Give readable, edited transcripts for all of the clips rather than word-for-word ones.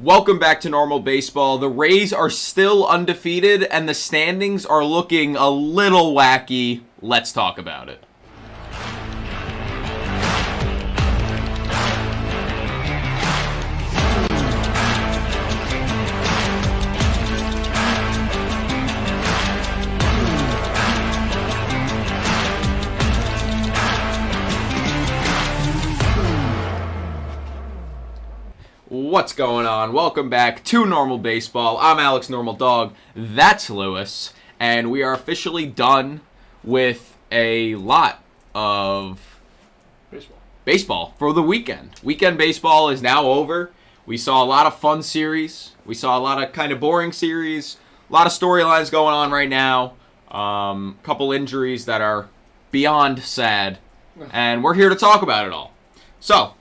Welcome back to normal baseball. The Rays are still undefeated, and the standings are looking a little wacky. Let's talk about it. What's going on? Welcome back to Normal Baseball. I'm Alex Normal Dog. That's Lewis. And we are officially done with a lot of baseball for the weekend. Weekend baseball is now over. We saw a lot of fun series. We saw a lot of kind of boring series. A lot of storylines going on right now. Couple injuries that are beyond sad. And we're here to talk about it all. So,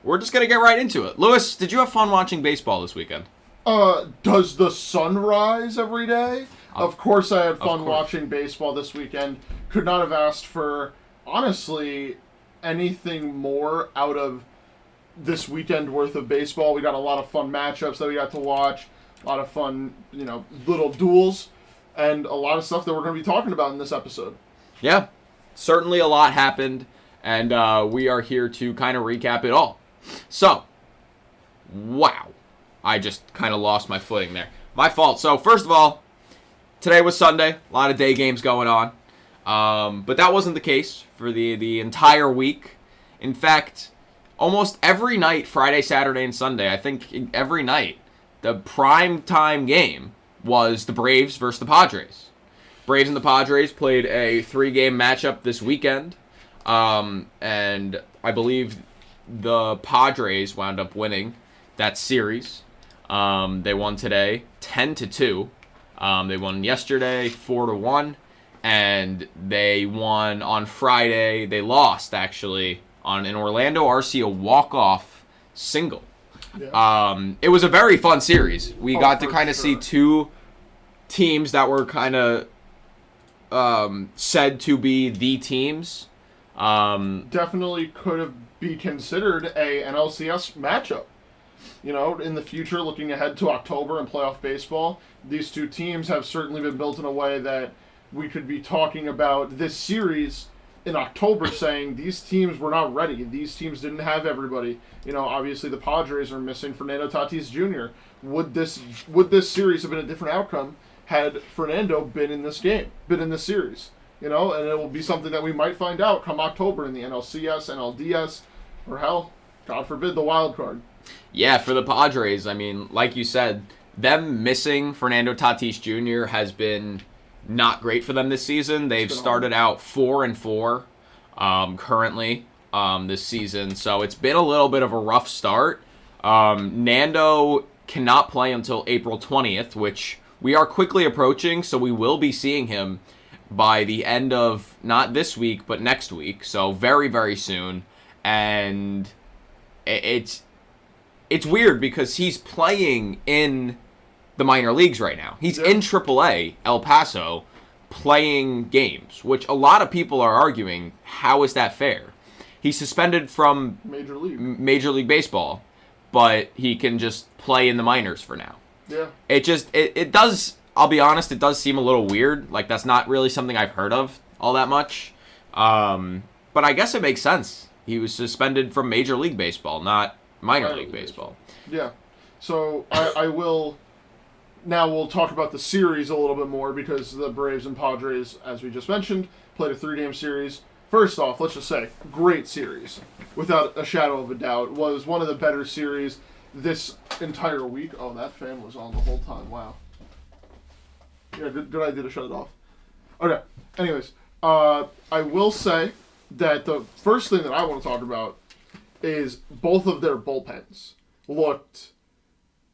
we're just going to get right into it. Lewis, did you have fun watching baseball this weekend? Does the sun rise every day? Of course I had fun watching baseball this weekend. Could not have asked for, honestly, anything more out of this weekend worth of baseball. We got a lot of fun matchups that we got to watch. A lot of fun, little duels. And a lot of stuff that we're going to be talking about in this episode. Yeah, certainly a lot happened. And we are here to kind of recap it all. So, wow. I just kind of lost my footing there. My fault. So, first of all, today was Sunday. A lot of day games going on. But that wasn't the case for the entire week. In fact, almost every night, Friday, Saturday, and Sunday, I think every night, the prime time game was the Braves versus the Padres. Braves and the Padres played a 3-game matchup this weekend. And I believe the Padres wound up winning that series. They won today 10-2. They won yesterday 4-1, and they won on Friday. They lost actually on an Orlando Arcia walk-off single. Yeah. It was a very fun series. We got to kind of see two teams that were kind of said to be the teams. Definitely could have be considered an NLCS matchup. In the future, looking ahead to October and playoff baseball, these two teams have certainly been built in a way that we could be talking about this series in October saying these teams were not ready. These teams didn't have everybody. Obviously the Padres are missing Fernando Tatis Jr. Would this series have been a different outcome had Fernando been in this series? And it will be something that we might find out come October in the NLCS, NLDS, or hell, God forbid, the wild card. Yeah, for the Padres, I mean, like you said, them missing Fernando Tatis Jr. has been not great for them this season. They've started out 4-4 currently this season, so it's been a little bit of a rough start. Nando cannot play until April 20th, which we are quickly approaching, so we will be seeing him by the end of, not this week, but next week. So very, very soon. And it's weird because he's playing in the minor leagues right now. He's in AAA, El Paso, playing games, which a lot of people are arguing, how is that fair? He's suspended from Major League Baseball, but he can just play in the minors for now. Yeah. It does... I'll be honest, it does seem a little weird. Like, that's not really something I've heard of all that much. But I guess it makes sense. He was suspended from Major League Baseball, not minor league baseball. Yeah. So, we'll talk about the series a little bit more because the Braves and Padres, as we just mentioned, played a 3-game series. First off, let's just say, great series. Without a shadow of a doubt. Was one of the better series this entire week. Oh, that fan was on the whole time. Wow. Yeah, good idea to shut it off. Okay, anyways, I will say that the first thing that I want to talk about is both of their bullpens looked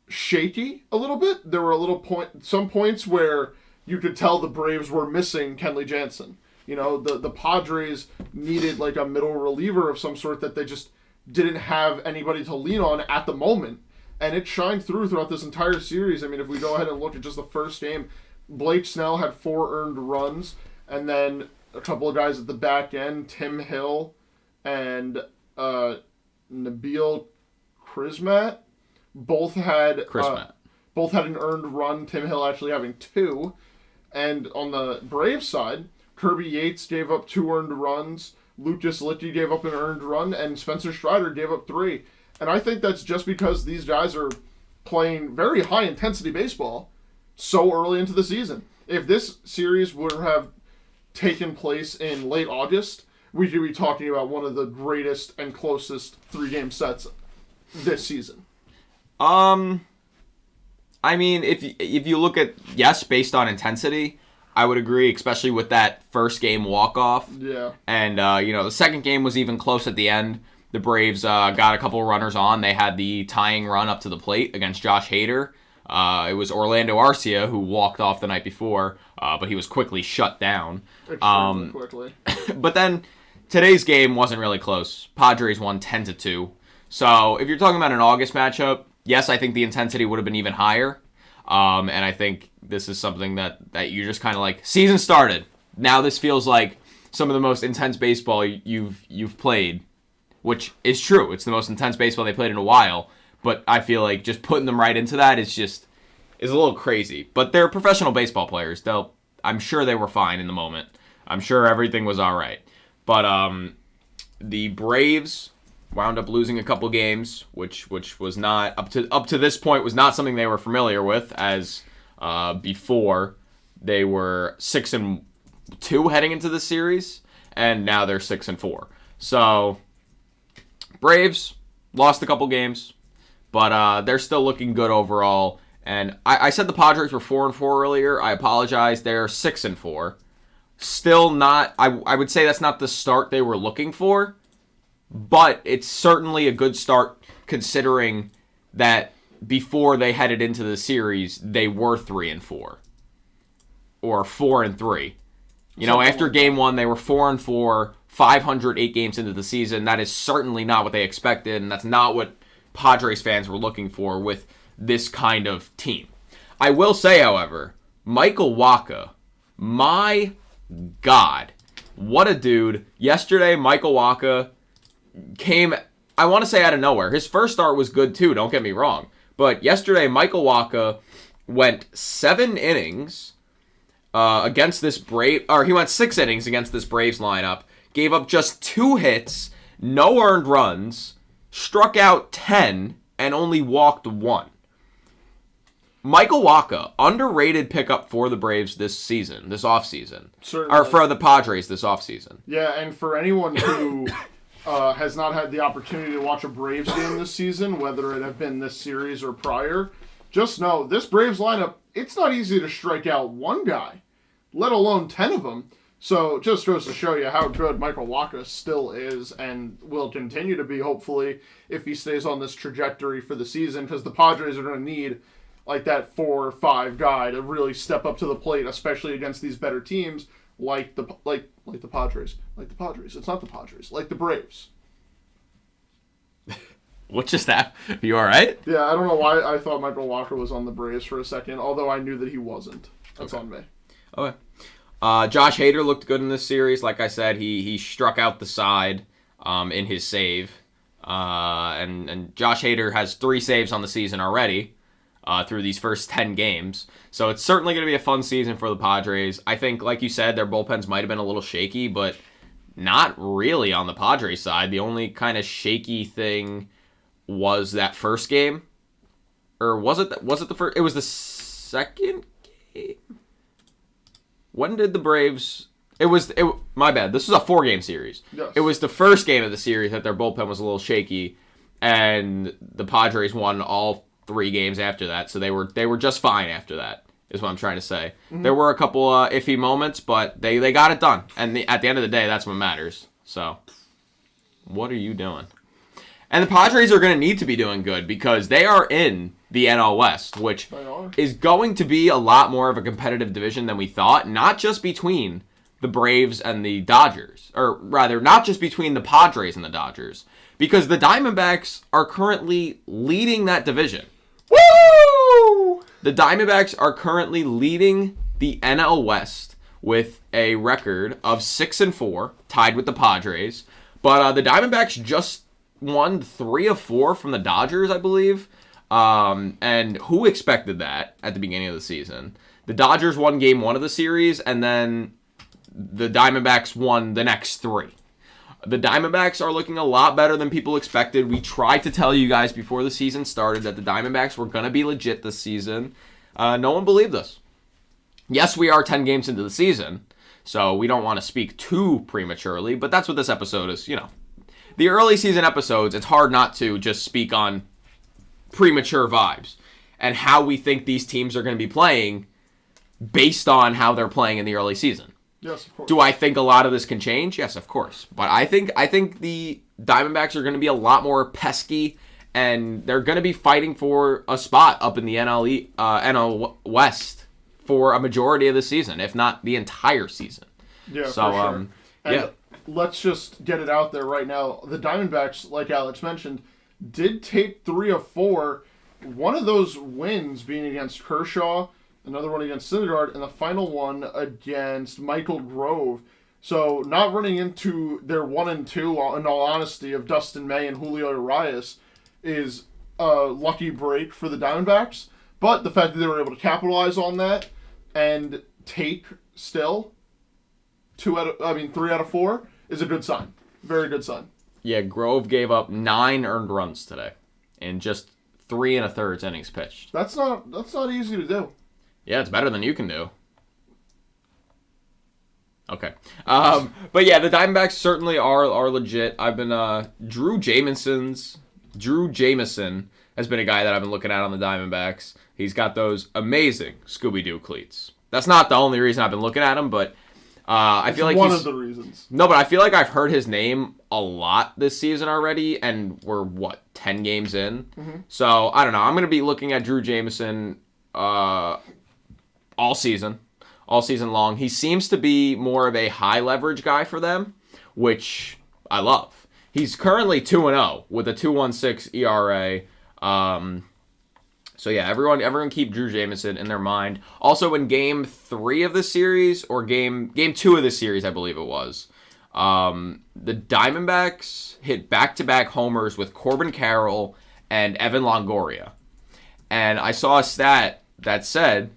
shaky a little bit. There were some points where you could tell the Braves were missing Kenley Jansen. The Padres needed like a middle reliever of some sort that they just didn't have anybody to lean on at the moment. And it shined throughout this entire series. I mean, if we go ahead and look at just the first game, Blake Snell had 4 earned runs, and then a couple of guys at the back end, Tim Hill and Nabil Krismat, Both had Chris Matt. both had an earned run. Tim Hill actually having 2. And on the Braves side, Kirby Yates gave up 2 earned runs. Lucas Licky gave up an earned run, and Spencer Strider gave up 3. And I think that's just because these guys are playing very high-intensity baseball so early into the season. If this series would have taken place in late August, we could be talking about one of the greatest and closest 3-game sets this season. I mean, if you look at, yes, based on intensity, I would agree, especially with that first game walk-off. Yeah. And, the second game was even close at the end. The Braves got a couple runners on. They had the tying run up to the plate against Josh Hader. It was Orlando Arcia who walked off the night before, but he was quickly shut down. Extremely quickly. But then today's game wasn't really close. Padres won 10-2. So if you're talking about an August matchup, yes, I think the intensity would have been even higher. And I think this is something that you just kind of like, season started. Now this feels like some of the most intense baseball you've played, which is true. It's the most intense baseball they played in a while. But I feel like just putting them right into that is a little crazy. But they're professional baseball players. I'm sure they were fine in the moment. I'm sure everything was all right. But the Braves wound up losing a couple games, which was not up to this point was not something they were familiar with, as before they were 6-2 heading into the series, and now they're 6-4. So Braves lost a couple games, but they're still looking good overall. And I said the Padres were 4-4 earlier. I apologize. They're 6-4. Still not. I would say that's not the start they were looking for, but it's certainly a good start considering that before they headed into the series, they were 3-4 or 4-3. After game 1, they were 4-4, 508 games into the season. That is certainly not what they expected, and that's not what Padres fans were looking for with this kind of team. I will say, however, Michael Wacha, my God, what a dude. Yesterday, Michael Wacha came, I want to say, out of nowhere. His first start was good too, don't get me wrong. But yesterday, Michael Wacha went 7 innings against this he went 6 innings against this Braves lineup, gave up just 2 hits, no earned runs, struck out 10, and only walked 1. Michael Wacha, underrated pickup for the Braves this offseason. Certainly. Or for the Padres this offseason. Yeah, and for anyone who has not had the opportunity to watch a Braves game this season, whether it have been this series or prior, just know this Braves lineup, it's not easy to strike out one guy, let alone 10 of them. So just goes to show you how good Michael Wacha still is and will continue to be, hopefully, if he stays on this trajectory for the season, because the Padres are going to need like that 4 or 5 guy to really step up to the plate, especially against these better teams like the Padres. Like the Padres. It's not the Padres. Like the Braves. What just happened? You all right? Yeah, I don't know why I thought Michael Wacha was on the Braves for a second, although I knew that he wasn't. That's okay. On me. Okay. Josh Hader looked good in this series. Like I said, he struck out the side in his save. And Josh Hader has 3 saves on the season already through these first 10 games. So it's certainly going to be a fun season for the Padres. I think, like you said, their bullpens might have been a little shaky, but not really on the Padres side. The only kind of shaky thing was that first game. Or was it the first? It was the second game? When did the Braves... My bad. This was a 4-game series. Yes. It was the first game of the series that their bullpen was a little shaky, and the Padres won all 3 games after that, so they were just fine after that, is what I'm trying to say. Mm-hmm. There were a couple iffy moments, but they got it done. And at the end of the day, that's what matters. So, what are you doing? And the Padres are going to need to be doing good because they are in the NL West, which is going to be a lot more of a competitive division than we thought, not just between the Braves and the Dodgers, or rather, not just between the Padres and the Dodgers, because the Diamondbacks are currently leading that division. Woo! The Diamondbacks are currently leading the NL West with a record of 6-4, tied with the Padres, but the Diamondbacks just won 3 of 4 from the Dodgers, I believe. And who expected that at the beginning of the season? The Dodgers won game 1 of the series, and then the Diamondbacks won the next 3. The Diamondbacks are looking a lot better than people expected. We tried to tell you guys before the season started that the Diamondbacks were going to be legit this season. No one believed us. Yes, we are 10 games into the season, so we don't want to speak too prematurely, but that's what this episode is, The early season episodes, it's hard not to just speak on premature vibes and how we think these teams are going to be playing based on how they're playing in the early season. Yes, of course. Do I think a lot of this can change? Yes, of course. But I think the Diamondbacks are going to be a lot more pesky, and they're going to be fighting for a spot up in the NL West for a majority of the season, if not the entire season. Yeah, so, for sure. Let's just get it out there right now. The Diamondbacks, like Alex mentioned, did take 3 of 4. One of those wins being against Kershaw, another one against Syndergaard, and the final one against Michael Grove. So not running into their 1 and 2, in all honesty, of Dustin May and Julio Urias is a lucky break for the Diamondbacks. But the fact that they were able to capitalize on that and take still 3 out of 4 is a good sign. Very good sign. Yeah, Grove gave up 9 earned runs today in just 3 1/3 innings pitched. That's not easy to do. Yeah, it's better than you can do. Okay. But yeah, the Diamondbacks certainly are legit. I've been Drew Jameson has been a guy that I've been looking at on the Diamondbacks. He's got those amazing Scooby-Doo cleats. That's not the only reason I've been looking at him, but I feel like one of the reasons. No, but I feel like I've heard his name a lot this season already, and we're 10 games in. Mm-hmm. So I don't know. I'm going to be looking at Drew Jameson all season long. He seems to be more of a high leverage guy for them, which I love. He's currently 2-0 with a 2.16 ERA. So yeah, everyone keep Drew Jameson in their mind. Also, in Game 3 of the series, or Game 2 of the series, I believe it was, the Diamondbacks hit back-to-back homers with Corbin Carroll and Evan Longoria. And I saw a stat that said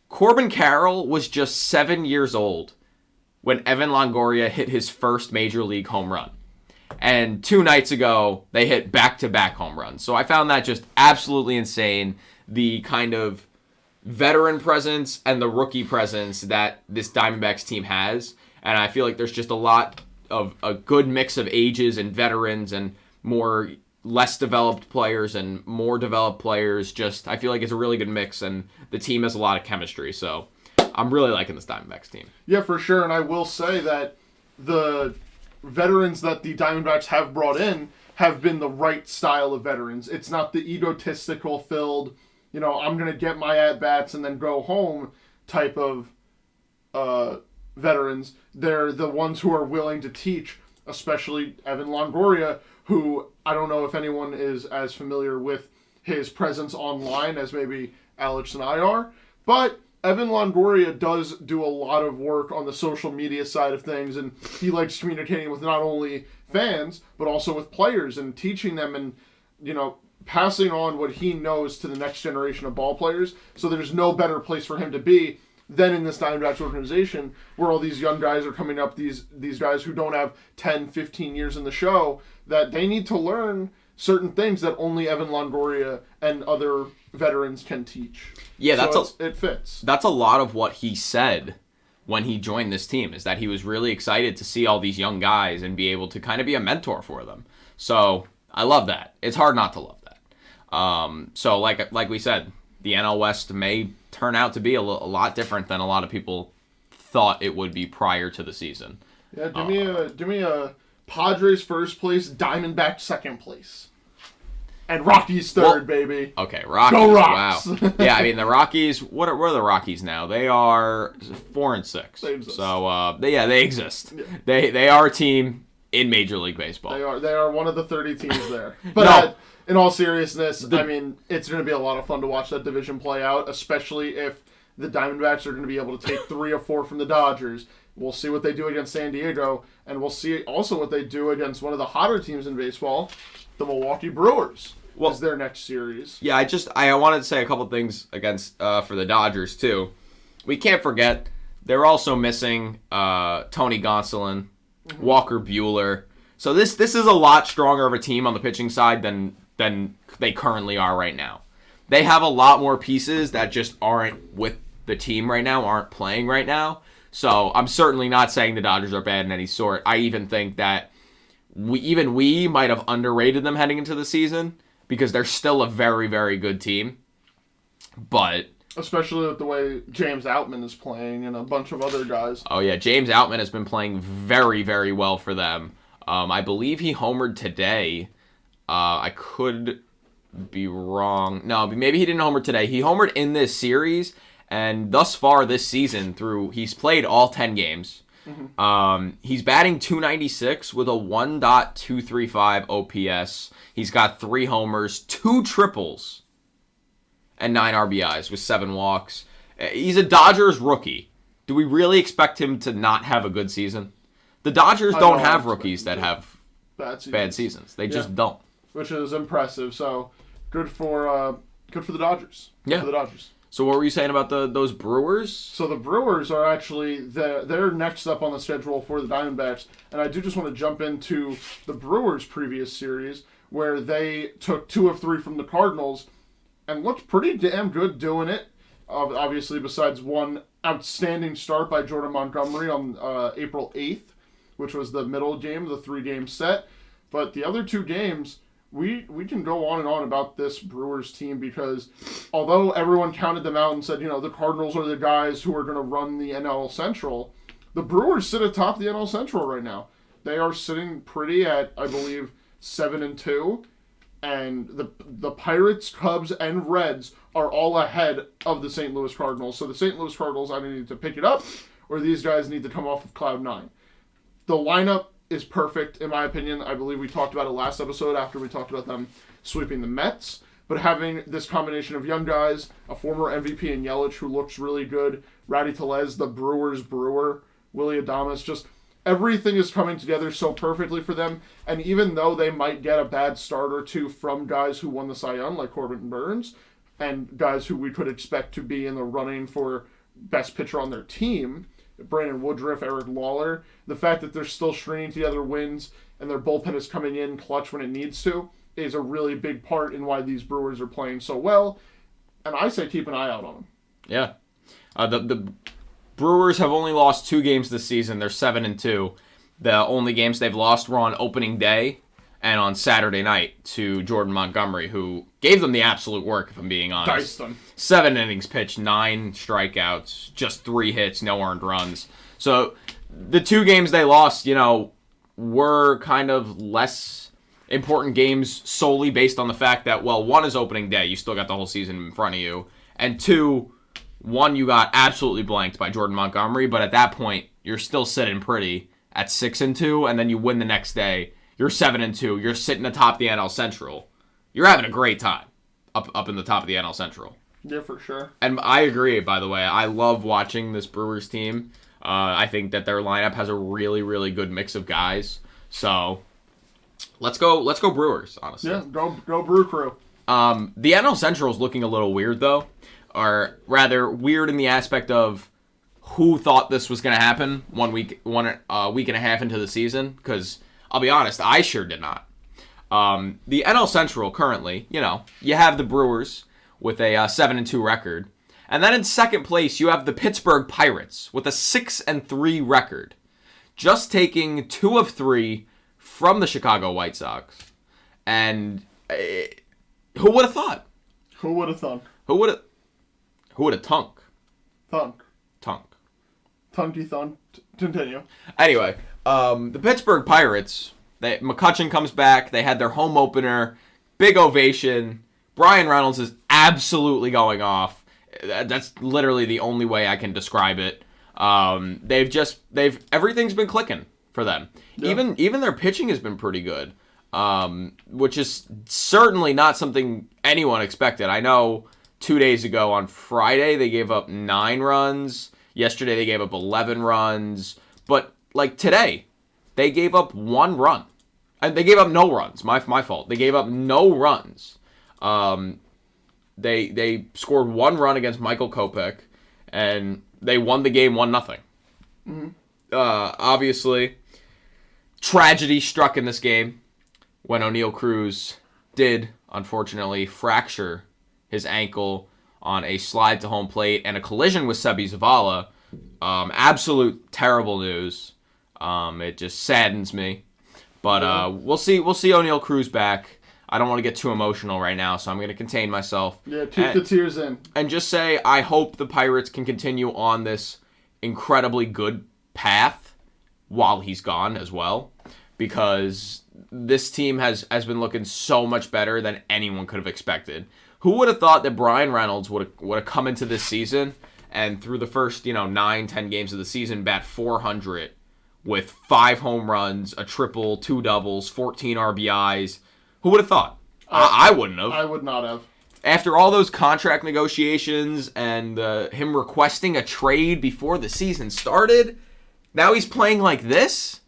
Corbin Carroll was just 7 years old when Evan Longoria hit his first major league home run. And 2 nights ago, they hit back-to-back home runs. So I found that just absolutely insane, the kind of veteran presence and the rookie presence that this Diamondbacks team has. And I feel like there's just a lot of a good mix of ages and veterans and more less developed players and more developed players. Just, I feel like it's a really good mix, and the team has a lot of chemistry. So I'm really liking this Diamondbacks team. Yeah, for sure. And I will say that the veterans that the Diamondbacks have brought in have been the right style of veterans. It's not the egotistical filled, I'm going to get my at-bats and then go home type of veterans. They're the ones who are willing to teach, especially Evan Longoria, who I don't know if anyone is as familiar with his presence online as maybe Alex and I are, but Evan Longoria does do a lot of work on the social media side of things, and he likes communicating with not only fans, but also with players and teaching them and, passing on what he knows to the next generation of ball players. So there's no better place for him to be than in this Diamondbacks organization, where all these young guys are coming up, these guys who don't have 10, 15 years in the show, that they need to learn certain things that only Evan Longoria and other veterans can teach. Yeah, it fits. That's a lot of what he said when he joined this team, is that he was really excited to see all these young guys and be able to kind of be a mentor for them. So I love that. It's hard not to love that. So like we said, the NL West may turn out to be a lot different than a lot of people thought it would be prior to the season. Yeah, give me a Padres first place, Diamondback second place. And Rockies third, baby. Okay, Rockies. Go Rocks. Wow. Yeah, I mean, the Rockies, what are the Rockies now? They are 4-6. They exist. So, they exist. Yeah. They are a team in Major League Baseball. They are one of the 30 teams there. But in all seriousness, it's going to be a lot of fun to watch that division play out, especially if the Diamondbacks are going to be able to take 3 or 4 from the Dodgers. We'll see what they do against San Diego, and we'll see also what they do against one of the hotter teams in baseball, the Milwaukee Brewers. is their next series. Yeah, I wanted to say a couple things against for the Dodgers too. We can't forget they're also missing Tony Gonsolin, Walker Buehler. So this is a lot stronger of a team on the pitching side than they currently are right now. They have a lot more pieces that just aren't with the team right now, aren't playing right now. So I'm certainly not saying the Dodgers are bad in any sort. I even think that we might have underrated them heading into the season because they're still a very, very good team. But especially with the way James Outman is playing and a bunch of other guys. Oh, yeah. James Outman has been playing very, very well for them. I believe he homered today. I could be wrong. No, maybe he didn't homer today. He homered in this series, and thus far this season, he's played all 10 games. He's batting .296 with a 1.235 OPS. He's got 3 homers, 2 triples, and 9 RBIs with 7 walks. He's a Dodgers rookie. Do we really expect him to not have a good season? The Dodgers don't have rookies that have bad seasons. They just don't. Which is impressive. So good for the Dodgers. Yeah. For the Dodgers. So what were you saying about those Brewers? So the Brewers are actually they're next up on the schedule for the Diamondbacks, and I do just want to jump into the Brewers' previous series where they took 2 of 3 from the Cardinals and looked pretty damn good doing it. Obviously, besides one outstanding start by Jordan Montgomery on April 8th, which was the middle game of the 3-game set. But the other 2 games, we can go on and on about this Brewers team because although everyone counted them out and said, the Cardinals are the guys who are going to run the NL Central, the Brewers sit atop the NL Central right now. They are sitting pretty at, I believe, 7-2. And the Pirates, Cubs, and Reds are all ahead of the St. Louis Cardinals. So the St. Louis Cardinals either need to pick it up or these guys need to come off of Cloud 9. The lineup is perfect, in my opinion. I believe we talked about it last episode after we talked about them sweeping the Mets. But having this combination of young guys, a former MVP in Yelich who looks really good, Rowdy Tellez, the Brewers brewer, Willie Adames, just everything is coming together so perfectly for them. And even though they might get a bad start or 2 from guys who won the Cy Young, like Corbin Burns, and guys who we could expect to be in the running for best pitcher on their team, Brandon Woodruff, Eric Lawler, the fact that they're still stringing together wins and their bullpen is coming in clutch when it needs to is a really big part in why these Brewers are playing so well. And I say keep an eye out on them. Yeah. The Brewers have only lost 2 games this season. They're 7-2. The only games they've lost were on opening day and on Saturday night to Jordan Montgomery, who gave them the absolute work, if I'm being honest. Diced them. 7 innings pitched, 9 strikeouts, just 3 hits, no earned runs. So the 2 games they lost, were kind of less important games solely based on the fact that, well, 1 is opening day. You still got the whole season in front of you. And 2, 1, you got absolutely blanked by Jordan Montgomery, but at that point, you're still sitting pretty at 6-2, and then you win the next day. You're 7-2. You're sitting atop the NL Central. You're having a great time up in the top of the NL Central. Yeah, for sure. And I agree, by the way. I love watching this Brewers team. I think that their lineup has a really, really good mix of guys. So let's go Brewers, honestly. Yeah, go Brew Crew. The NL Central is looking a little weird, though. Or rather, weird in the aspect of who thought this was going to happen week and a half into the season. Because I'll be honest, I sure did not. The NL Central currently, you have the Brewers with a 7-2 record. And then in second place, you have the Pittsburgh Pirates with a 6-3 record. Just taking 2 of 3 from the Chicago White Sox. And who would have thought? Who would have thunk? Who would have tunk? Thunk. Tunk. Tunky thunk. Continue. Anyway, the Pittsburgh Pirates, McCutchen comes back. They had their home opener. Big ovation. Brian Reynolds is absolutely going off. That's literally the only way I can describe it. Everything's been clicking for them. Yeah. Even their pitching has been pretty good, which is certainly not something anyone expected. I know 2 days ago on Friday they gave up 9 runs. Yesterday they gave up 11 runs. But like today, they gave up 1 run. And they gave up no runs. My fault. They gave up no runs. They scored 1 run against Michael Kopech, and they won the game 1-0. Mm-hmm. Obviously, tragedy struck in this game when O'Neal Cruz did, unfortunately, fracture his ankle on a slide to home plate and a collision with Sebi Zavala. Absolute terrible news. It just saddens me. But we'll see O'Neal Cruz back. I don't want to get too emotional right now, so I'm going to contain myself. Yeah, keep the tears in. And just say I hope the Pirates can continue on this incredibly good path while he's gone as well, because this team has been looking so much better than anyone could have expected. Who would have thought that Brian Reynolds would have come into this season and through the first 9-10 games of the season bat .400 with 5 home runs, a triple, 2 doubles, 14 RBIs? Who would have thought? I wouldn't have. I would not have. After all those contract negotiations and him requesting a trade before the season started, now he's playing like this?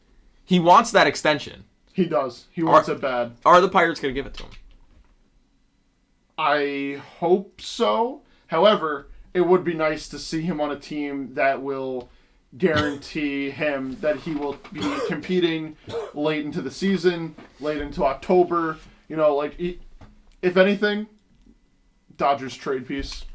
He wants that extension. He does. He wants it bad. Are the Pirates going to give it to him? I hope so. However, it would be nice to see him on a team that will guarantee him that he will be competing late into the season, late into October. If anything, Dodgers trade piece.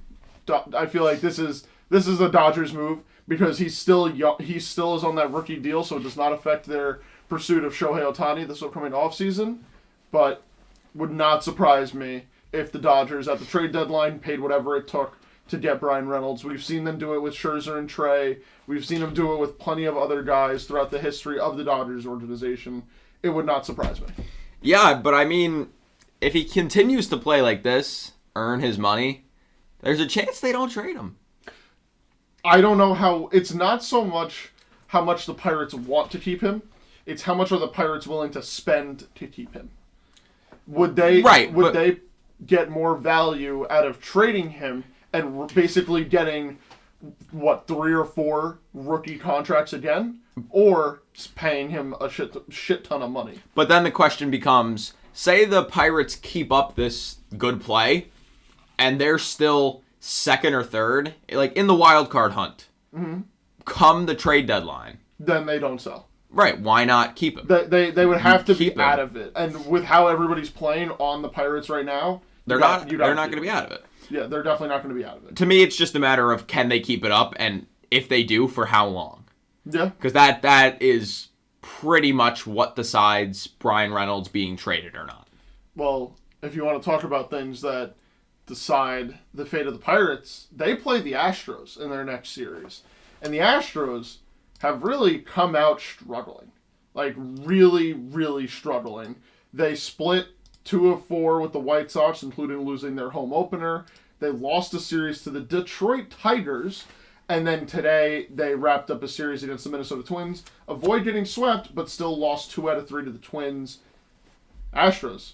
I feel like this is a Dodgers move because he's still young, he still is on that rookie deal, so it does not affect their pursuit of Shohei Ohtani this upcoming offseason. But would not surprise me if the Dodgers at the trade deadline paid whatever it took to get Brian Reynolds. We've seen them do it with Scherzer and Trey. We've seen them do it with plenty of other guys throughout the history of the Dodgers organization. It would not surprise me. Yeah, but I mean, if he continues to play like this, earn his money, there's a chance they don't trade him. I don't know how. It's not so much how much the Pirates want to keep him. It's how much are the Pirates willing to spend to keep him. Would they they get more value out of trading him and basically getting, 3 or 4 rookie contracts again? Or paying him a shit ton of money? But then the question becomes, say the Pirates keep up this good play, and they're still second or third, like in the wild card hunt, come the trade deadline. Then they don't sell. Right, why not keep him? They would have to keep be out of it. And with how everybody's playing on the Pirates right now, they're not going to be out of it. Yeah, they're definitely not going to be out of it. To me, it's just a matter of can they keep it up, and if they do, for how long? Yeah. Because that is pretty much what decides Brian Reynolds being traded or not. Well, if you want to talk about things that decide the fate of the Pirates, they play the Astros in their next series. And the Astros have really come out struggling. Like, really, really struggling. They split 2 of 4 with the White Sox, including losing their home opener. They lost a series to the Detroit Tigers. And then today, they wrapped up a series against the Minnesota Twins. Avoid getting swept, but still lost 2 out of 3 to the Twins. Astros,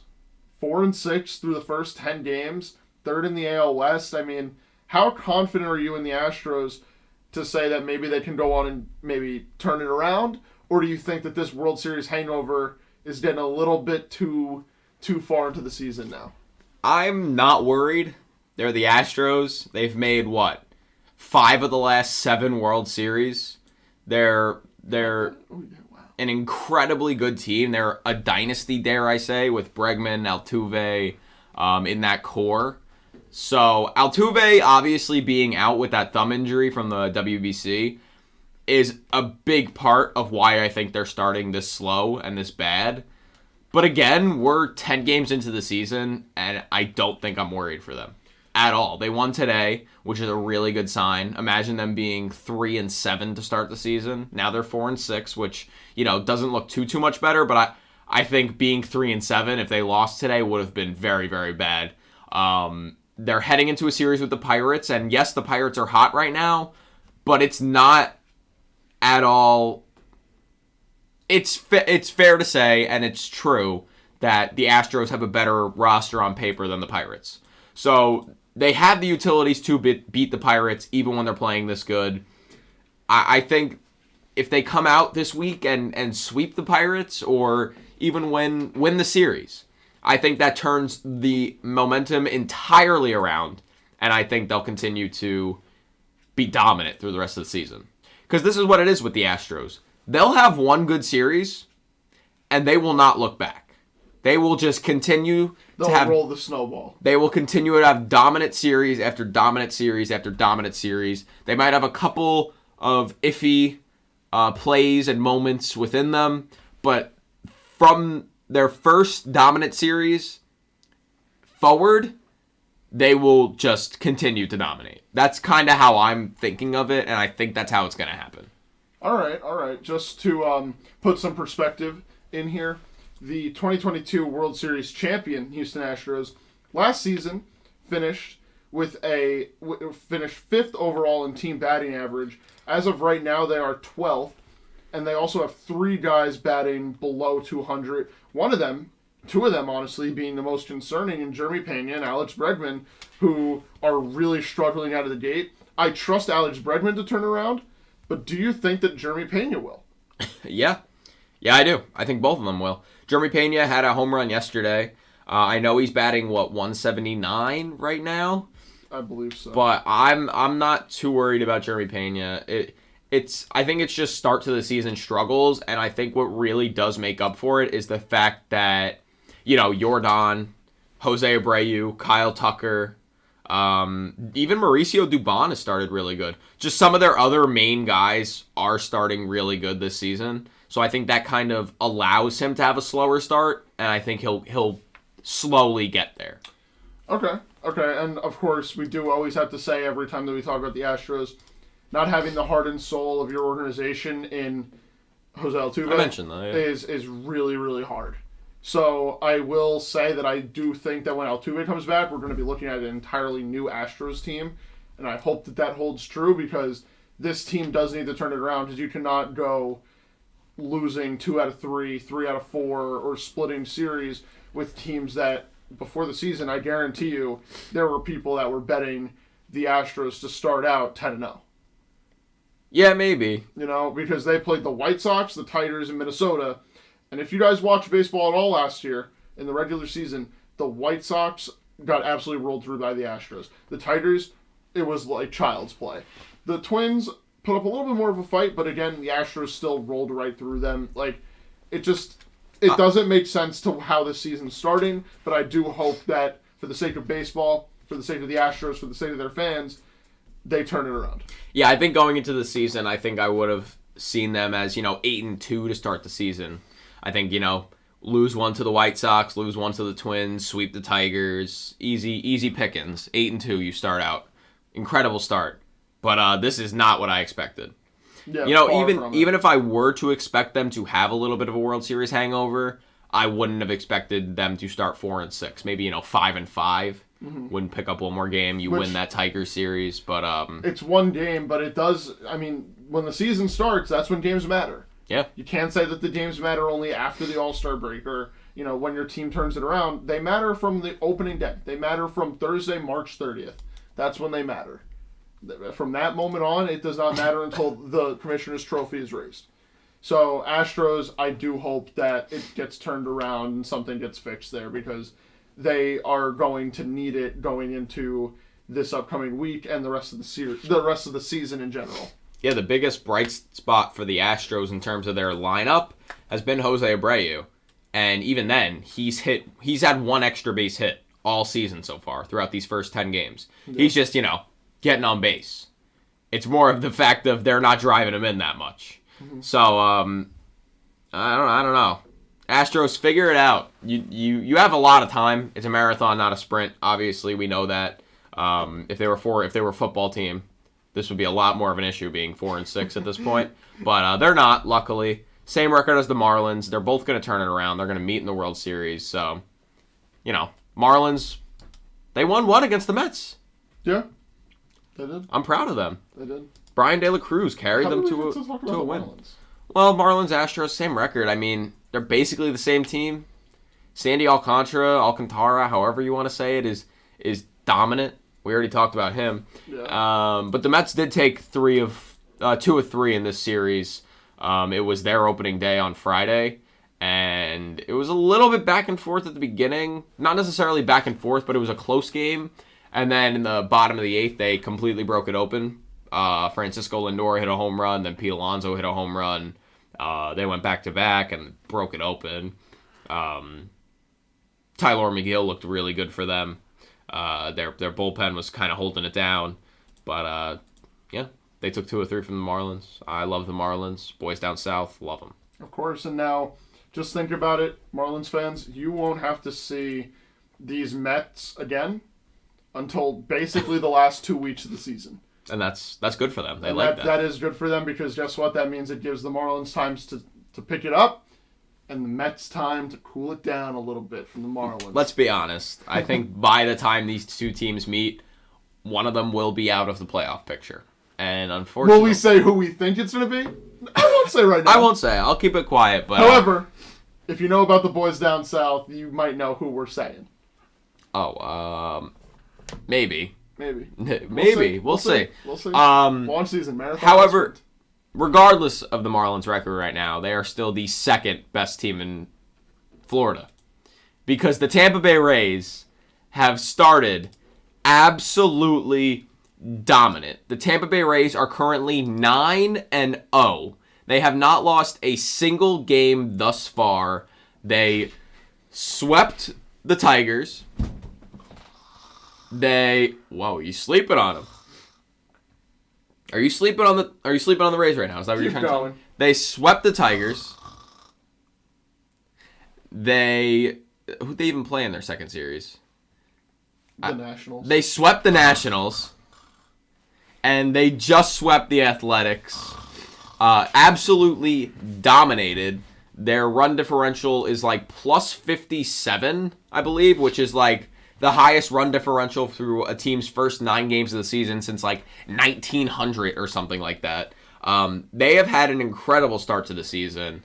4-6 through the first 10 games. 3rd in the AL West. I mean, how confident are you in the Astros to say that maybe they can go on and maybe turn it around? Or do you think that this World Series hangover is getting a little bit too far into the season now? I'm not worried. They're the Astros. They've made, 5 of the last 7 World Series. They're an incredibly good team. They're a dynasty, dare I say, with Bregman, Altuve in that core. So Altuve obviously being out with that thumb injury from the WBC is a big part of why I think they're starting this slow and this bad. But again, we're 10 games into the season, and I don't think I'm worried for them at all. They won today, which is a really good sign. Imagine them being 3-7 to start the season. Now they're 4-6, which, doesn't look too much better, but I think being 3-7, if they lost today, would have been very, very bad. They're heading into a series with the Pirates, and yes, the Pirates are hot right now, but it's not at all. It's fair to say, and it's true, that the Astros have a better roster on paper than the Pirates. So they have the utilities to beat the Pirates, even when they're playing this good. I think if they come out this week and sweep the Pirates, or even win the series, I think that turns the momentum entirely around, and I think they'll continue to be dominant through the rest of the season. Because this is what it is with the Astros. They'll have one good series, and they will not look back. They will just continue They'll roll the snowball. They will continue to have dominant series after dominant series after dominant series. They might have a couple of iffy plays and moments within them, but from their first dominant series forward, they will just continue to dominate. That's kind of how I'm thinking of it, and I think that's how it's going to happen. All right. Just to put some perspective in here, the 2022 World Series champion Houston Astros last season finished fifth overall in team batting average. As of right now, they are 12th, and they also have 3 guys batting below 200. Two of them, honestly, being the most concerning, in Jeremy Pena and Alex Bregman, who are really struggling out of the gate. I trust Alex Bregman to turn around, but do you think that Jeremy Pena will? Yeah, I do. I think both of them will. Jeremy Pena had a home run yesterday. I know he's batting, 179 right now? I believe so. But I'm not too worried about Jeremy Pena. I think it's just start to the season struggles, and I think what really does make up for it is the fact that, Yordan, Jose Abreu, Kyle Tucker, even Mauricio Dubon has started really good. Just some of their other main guys are starting really good this season. So I think that kind of allows him to have a slower start, and I think he'll slowly get there. Okay, and of course we do always have to say every time that we talk about the Astros, not having the heart and soul of your organization in Jose Altuve I mentioned that, yeah. is really, really hard. So I will say that I do think that when Altuve comes back, we're going to be looking at an entirely new Astros team, and I hope that holds true, because this team does need to turn it around, because you cannot go losing 2 out of 3, 3 out of 4, or splitting series with teams that, before the season, I guarantee you, there were people that were betting the Astros to start out 10-0. Yeah, maybe. Because they played the White Sox, the Tigers, and Minnesota. And if you guys watched baseball at all last year, in the regular season, the White Sox got absolutely rolled through by the Astros. The Tigers, it was like child's play. The Twins put up a little bit more of a fight, but again, the Astros still rolled right through them. It doesn't make sense to how this season's starting, but I do hope that for the sake of baseball, for the sake of the Astros, for the sake of their fans, they turn it around. Yeah, I think going into the season, I think I would have seen them as, 8-2 to start the season. I think, lose one to the White Sox, lose one to the Twins, sweep the Tigers, easy pickings. 8-2, you start out. Incredible start. But this is not what I expected. Yeah, even if I were to expect them to have a little bit of a World Series hangover, I wouldn't have expected them to start 4-6. Maybe 5-5. Mm-hmm. Wouldn't pick up one more game. Win that Tigers series, but it's one game, but it does. I mean, when the season starts, that's when games matter. Yeah, you can't say that the games matter only after the All-Star break, or when your team turns it around. They matter from the opening day. They matter from Thursday, March 30th. That's when they matter. From that moment on, it does not matter until the Commissioner's Trophy is raised. So, Astros, I do hope that it gets turned around and something gets fixed there, because they are going to need it going into this upcoming week and the rest of the season in general. Yeah, the biggest bright spot for the Astros in terms of their lineup has been Jose Abreu. And even then, he's had one extra base hit all season so far throughout these first 10 games. Yeah. He's just, getting on base. It's more of the fact of they're not driving him in that much. Mm-hmm. So, I don't know. Astros, figure it out. You have a lot of time. It's a marathon, not a sprint. Obviously, we know that. If they were a football team, this would be a lot more of an issue being 4-6 at this point. But they're not, luckily. Same record as the Marlins. They're both going to turn it around. They're going to meet in the World Series. So, Marlins, they won one against the Mets. Yeah, they did. I'm proud of them. They did. Brian De La Cruz carried them to a win. Marlins? Well, Marlins, Astros, same record. I mean, they're basically the same team. Sandy Alcantara, however you want to say it, is dominant. We already talked about him. Yeah. But the Mets did take 2 of 3 in this series. It was their opening day on Friday, and and it was a little bit back and forth at the beginning. Not necessarily back and forth, but it was a close game. And then in the bottom of the 8th, they completely broke it open. Francisco Lindor hit a home run, then Pete Alonso hit a home run. They went back-to-back and broke it open. Tyler McGill looked really good for them. Their bullpen was kind of holding it down. But, yeah, they took 2 or 3 from the Marlins. I love the Marlins. Boys down south, love them. Of course, and now just think about it, Marlins fans, you won't have to see these Mets again until basically the last 2 weeks of the season. And that's good for them. They like that. That is good for them because guess what? That means it gives the Marlins time to pick it up and the Mets time to cool it down a little bit from the Marlins. Let's be honest. I think by the time these two teams meet, one of them will be out of the playoff picture. And unfortunately... Will we say who we think it's going to be? I won't say right now. I won't say. I'll keep it quiet. But however, if you know about the boys down south, you might know who we're saying. Maybe. Maybe. We'll see. We'll see. Launch season marathon. However, regardless of the Marlins' record right now, they are still the second best team in Florida. Because the Tampa Bay Rays have started absolutely dominant. The Tampa Bay Rays are currently 9-0. They have not lost a single game thus far. They swept the Tigers. Whoa, you sleeping on them? Are you sleeping on the Rays right now? Is that what you're trying to tell me? They swept the Tigers. Who'd they even play in their second series? The Nationals. They swept the Nationals. And they just swept the Athletics. Absolutely dominated. Their run differential is like plus 57, I believe, which is like the highest run differential through a team's first 9 games of the season since like 1900 or something like that. They have had an incredible start to the season.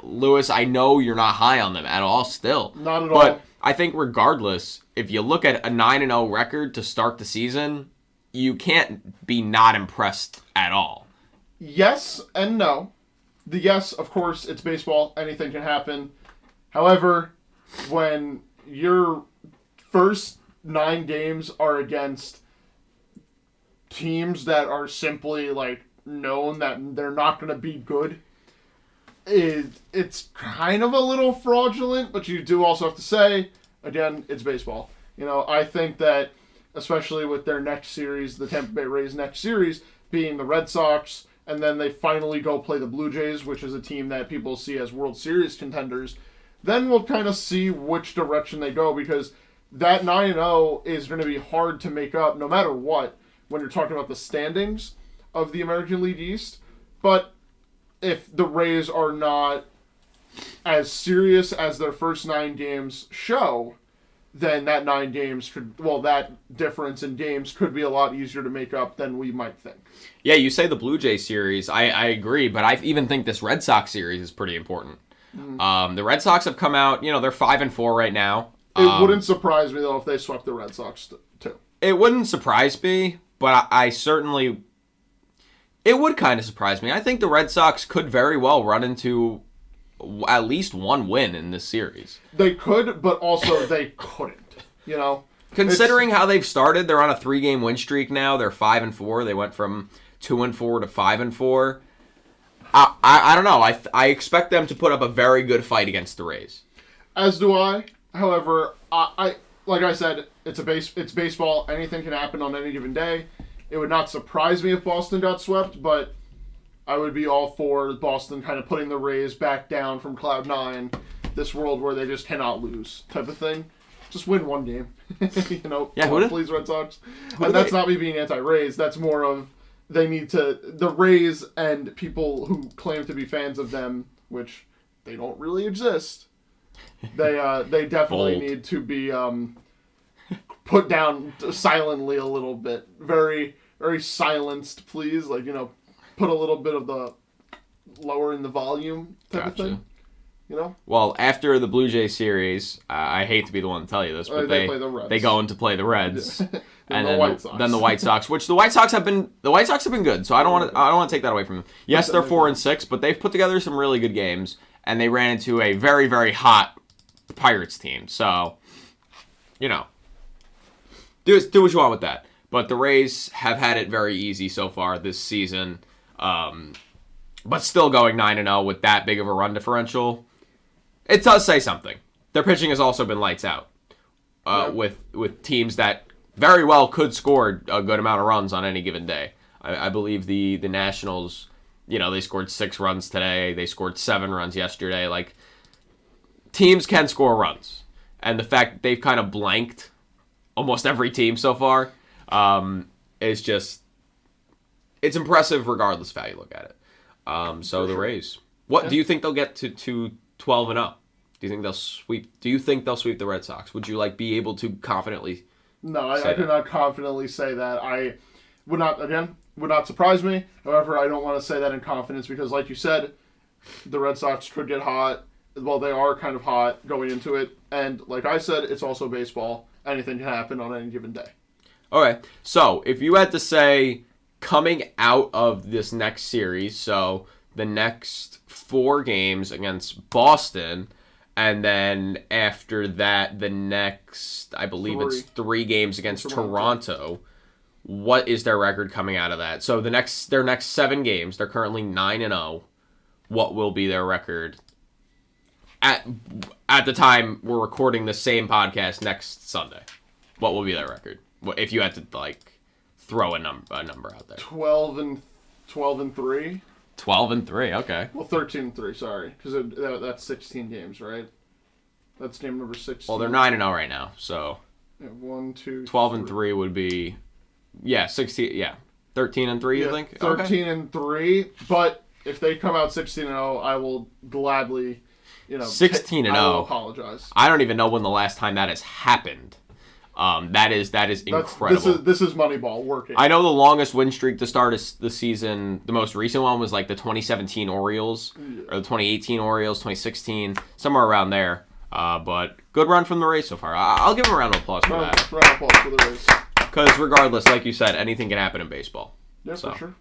Lewis, I know you're not high on them at all still. Not at all. But I think regardless, if you look at a 9-0 record to start the season, you can't be not impressed at all. Yes and no. The yes, of course, it's baseball. Anything can happen. However, when your first 9 games are against teams that are simply like known that they're not going to be good, it's kind of a little fraudulent, but you do also have to say, again, it's baseball. I think that, especially with their next series, the Tampa Bay Rays' next series, being the Red Sox, and then they finally go play the Blue Jays, which is a team that people see as World Series contenders, then we'll kind of see which direction they go, because that 9-0 is going to be hard to make up no matter what when you're talking about the standings of the American League East. But if the Rays are not as serious as their first 9 games show, then that that difference in games could be a lot easier to make up than we might think. Yeah, you say the Blue Jays series. I agree, but I even think this Red Sox series is pretty important. The Red Sox have come out, they're 5-4 right now. It wouldn't surprise me, though, if they swept the Red Sox, too. It wouldn't surprise me, but I certainly... It would kind of surprise me. I think the Red Sox could very well run into at least one win in this series. They could, but also they couldn't, Considering how they've started, they're on a 3-game win streak now. They're 5-4. They went from 2-4 to 5-4. I don't know. I expect them to put up a very good fight against the Rays. As do I. However, I like I said, it's baseball. Anything can happen on any given day. It would not surprise me if Boston got swept, but I would be all for Boston kind of putting the Rays back down from Cloud 9, this world where they just cannot lose type of thing. Just win one game. Please, Red Sox. And that's not me being anti-Rays. That's more of the Rays and people who claim to be fans of them, which they don't really exist. They definitely need to be put down silently a little bit. Very, very silenced, please. Put a little bit of the lower in the volume type of thing. Well, after the Blue Jays series, I hate to be the one to tell you this, but they play the Reds. They go in to play the Reds, and then the White Sox, which the White Sox have been good. So I don't want to take that away from them. Yes, they're 4-6, but they've put together some really good games. and they ran into a very, very hot Pirates team. So, do what you want with that. But the Rays have had it very easy so far this season. But still going 9-0 with that big of a run differential, it does say something. Their pitching has also been lights out with teams that very well could score a good amount of runs on any given day. I believe the Nationals, they scored 6 runs today. They scored 7 runs yesterday. Like, teams can score runs. And the fact that they've kind of blanked almost every team so far is just, it's impressive regardless of how you look at it. So the Rays. What do you think they'll get to 12-0? Do you think they'll sweep? Do you think they'll sweep the Red Sox? Would you be able to confidently? No, I could not confidently say that. I would not surprise me. However, I don't want to say that in confidence because, like you said, the Red Sox could get hot. Well, they are kind of hot going into it, and like I said, it's also baseball. Anything can happen on any given day. Okay, so if you had to say coming out of this next series, so the next 4 games against Boston, and then after that, the next, I believe it's 3 games against Toronto. What is their record coming out of that? So their next 7 games, they're currently 9-0. What will be their record at the time we're recording the same podcast next Sunday? What will be their record? If you had to throw a number out there. 12-3. 12-3, okay. Well, 13-3, sorry, because that's 16 games, right? That's game number 16. Well, they're 9-0 right now, so. Yeah, 1, 2, 12-3 would be, 16, 13-3. You think? 13-3, but if they come out 16-0, I will gladly, 16-0. I will apologize. I don't even know when the last time that has happened. That is incredible. This is Moneyball working. I know the longest win streak to start the season, the most recent one was the 2017 Orioles, or the 2018 Orioles, 2016, somewhere around there. But good run from the Rays so far. I'll give them a round of applause for that. Round of applause for the Rays. Because regardless, like you said, anything can happen in baseball. Yeah, for sure.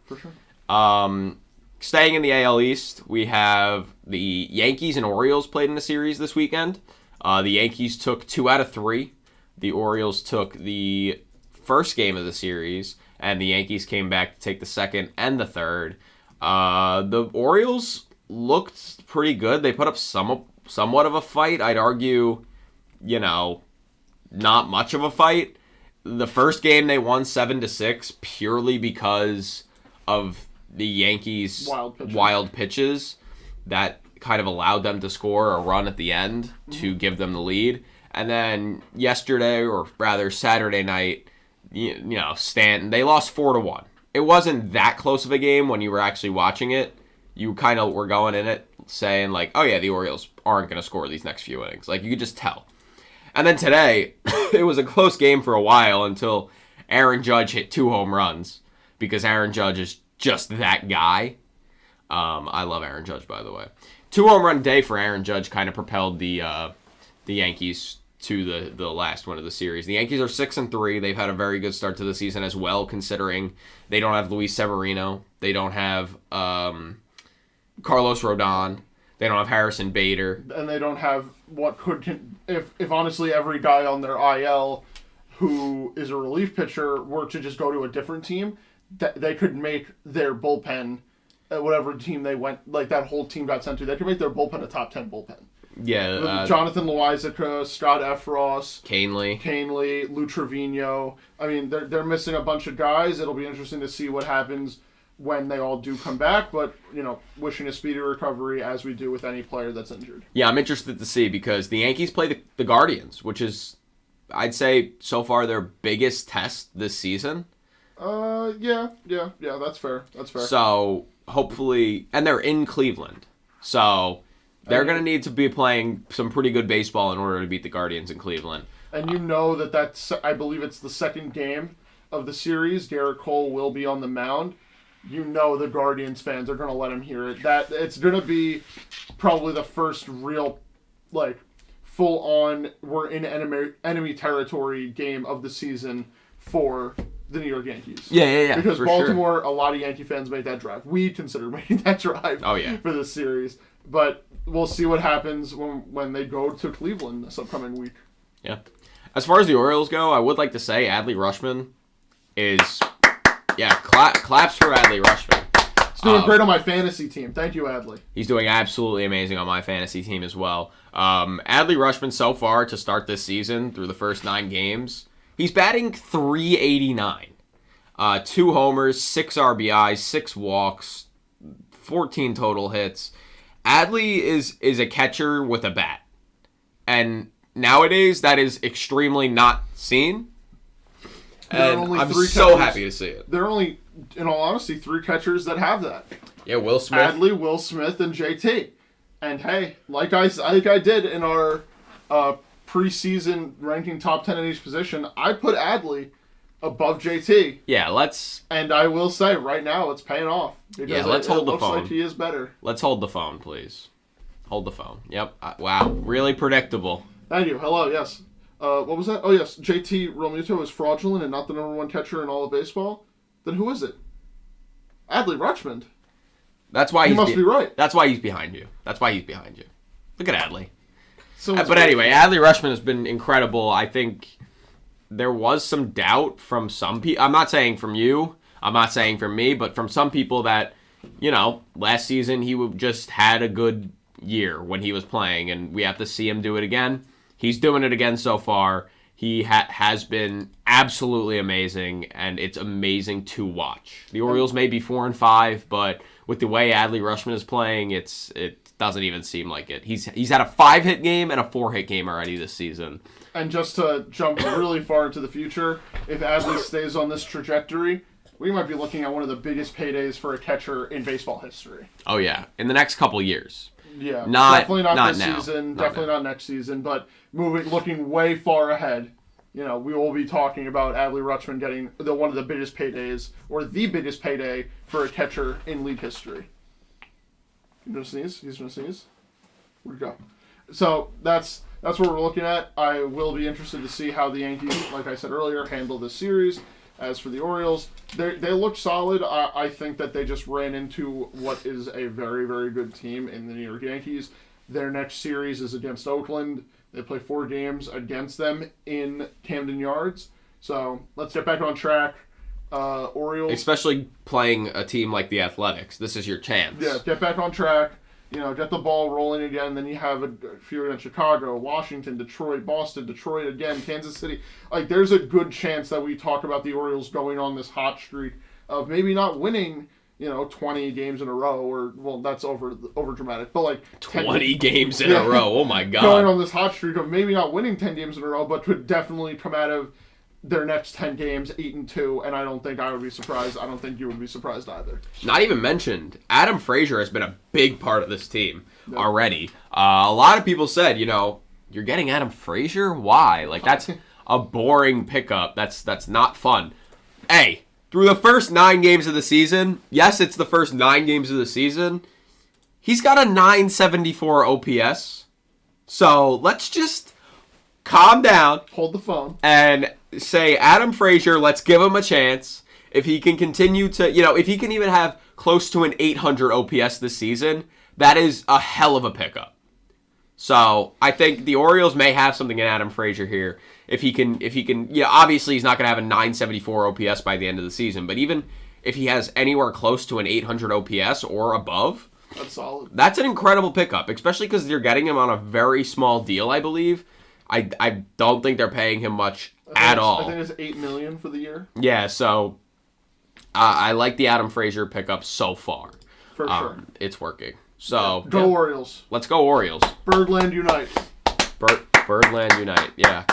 Staying in the AL East, we have the Yankees and Orioles played in a series this weekend. The Yankees took 2 out of 3. The Orioles took the first game of the series, and the Yankees came back to take the second and the third. The Orioles looked pretty good. They put up somewhat of a fight. I'd argue, not much of a fight. The first game they won 7-6 purely because of the Yankees' wild pitches that kind of allowed them to score a run at the end to give them the lead. And then yesterday, or rather Saturday night, Stanton, they lost 4-1. It wasn't that close of a game when you were actually watching it. You kind of were going in it saying oh yeah, the Orioles aren't going to score these next few innings. You could just tell. And then today, it was a close game for a while until Aaron Judge hit 2 home runs because Aaron Judge is just that guy. I love Aaron Judge, by the way. 2 home run day for Aaron Judge kind of propelled the Yankees to the last one of the series. The Yankees are 6-3. They've had a very good start to the season as well, considering they don't have Luis Severino. They don't have Carlos Rodon. They don't have Harrison Bader. And they don't have if honestly every guy on their IL who is a relief pitcher were to just go to a different team, they could make their bullpen, whatever team they went, that whole team got sent to, they could make their bullpen a top 10 bullpen. Yeah, Jonathan Loizaga, Scott Efros, Canely, Lou Trevino. I mean, they're missing a bunch of guys. It'll be interesting to see what happens when they all do come back. But wishing a speedy recovery as we do with any player that's injured. Yeah, I'm interested to see because the Yankees play the Guardians, which is, I'd say, so far their biggest test this season. Yeah, that's fair. So hopefully, and they're in Cleveland, so. They're going to need to be playing some pretty good baseball in order to beat the Guardians in Cleveland. And that's, I believe it's the second game of the series. Garrett Cole will be on the mound. The Guardians fans are going to let him hear it. That it's going to be probably the first real, full-on, we're in enemy territory game of the season for the New York Yankees. Yeah. Because for Baltimore, a lot of Yankee fans made that drive. We considered making that drive for this series. But we'll see what happens when they go to Cleveland this upcoming week. Yeah. As far as the Orioles go, I would like to say Adley Rutschman is... Yeah, claps for Adley Rutschman. He's doing great on my fantasy team. Thank you, Adley. He's doing absolutely amazing on my fantasy team as well. Adley Rutschman so far to start this season through the first 9 games, he's batting .389. 2 homers, 6 RBIs, 6 walks, 14 total hits. Adley is a catcher with a bat. And nowadays, that is extremely not seen. And I'm so happy to see it. There are only, in all honesty, 3 catchers that have that. Yeah, Will Smith. Adley, Will Smith, and JT. And hey, like I did in our preseason ranking top 10 in each position, I put Adley above JT. Yeah, And I will say, right now, it's paying off. Yeah, let's hold the phone. Looks like he is better. Let's hold the phone, please. Hold the phone. Yep. Wow. Really predictable. Thank you. Hello, yes. What was that? Oh, yes. JT Realmuto is fraudulent and not the number 1 catcher in all of baseball. Then who is it? Adley Rutschman. That's why he must be right. That's why he's behind you. Look at Adley. But anyway, Adley Rutschman has been incredible. I think there was some doubt from some people. I'm not saying from you. I'm not saying from me. But from some people that, last season he just had a good year when he was playing. And we have to see him do it again. He's doing it again so far. He has been absolutely amazing, and it's amazing to watch. The Orioles may be 4-5, but with the way Adley Rutschman is playing, it doesn't even seem like it. He's had a 5-hit game and a 4-hit game already this season. And just to jump really far into the future, if Adley stays on this trajectory, we might be looking at one of the biggest paydays for a catcher in baseball history. Oh yeah, in the next couple years. Yeah, definitely not this season, definitely not next season, but looking way far ahead, we will be talking about Adley Rutschman getting one of the biggest paydays, or the biggest payday for a catcher in league history. You gonna sneeze? He's gonna sneeze? Where'd it go? So that's what we're looking at. I will be interested to see how the Yankees, like I said earlier, handle this series. As for the Orioles, they look solid. I think that they just ran into what is a very, very good team in the New York Yankees. Their next series is against Oakland. They play 4 games against them in Camden Yards. So let's get back on track. Orioles. Especially playing a team like the Athletics. This is your chance. Yeah, get back on track. Get the ball rolling again. Then you have a few in Chicago, Washington, Detroit, Boston, Detroit again, Kansas City. There's a good chance that we talk about the Orioles going on this hot streak of maybe not winning, 20 games in a row, or that's over dramatic, but 20 games in a row. Oh my God! Going on this hot streak of maybe not winning 10 games in a row, but could definitely come out of their next 10 games 8-2, and I don't think I would be surprised. I don't think you would be surprised either. Not even mentioned, Adam Frazier has been a big part of this team already. A lot of people said, you're getting Adam Frazier? Why? That's a boring pickup. That's not fun. Hey, through the first 9 games of the season, yes, it's the first 9 games of the season, he's got a .974 OPS. So let's just calm down. Hold the phone. And say, Adam Frazier, let's give him a chance. If he can continue to, if he can even have close to an 800 OPS this season, that is a hell of a pickup. So I think the Orioles may have something in Adam Frazier here. If he can, obviously he's not going to have a .974 OPS by the end of the season, but even if he has anywhere close to an 800 OPS or above, that's solid. That's an incredible pickup, especially because you're getting him on a very small deal, I believe. I don't think they're paying him much at all. I think it's $8 million for the year. Yeah, so I like the Adam Frazier pickup so far. For sure. It's working. So Go Orioles. Let's go Orioles. Birdland Unite. Birdland Unite, yeah.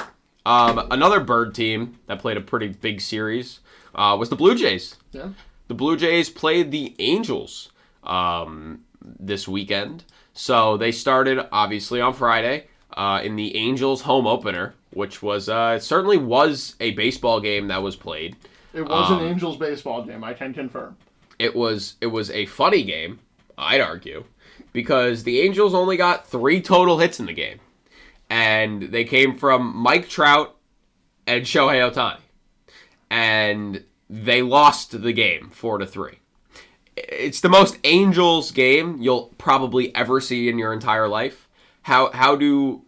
Another bird team that played a pretty big series was the Blue Jays. Yeah. The Blue Jays played the Angels this weekend. So they started, obviously, on Friday in the Angels home opener, which was certainly was a baseball game that was played. It was an Angels baseball game, I can confirm. It was a funny game, I'd argue, because the Angels only got 3 total hits in the game. And they came from Mike Trout and Shohei Ohtani. And they lost the game 4-3. It's the most Angels game you'll probably ever see in your entire life. How do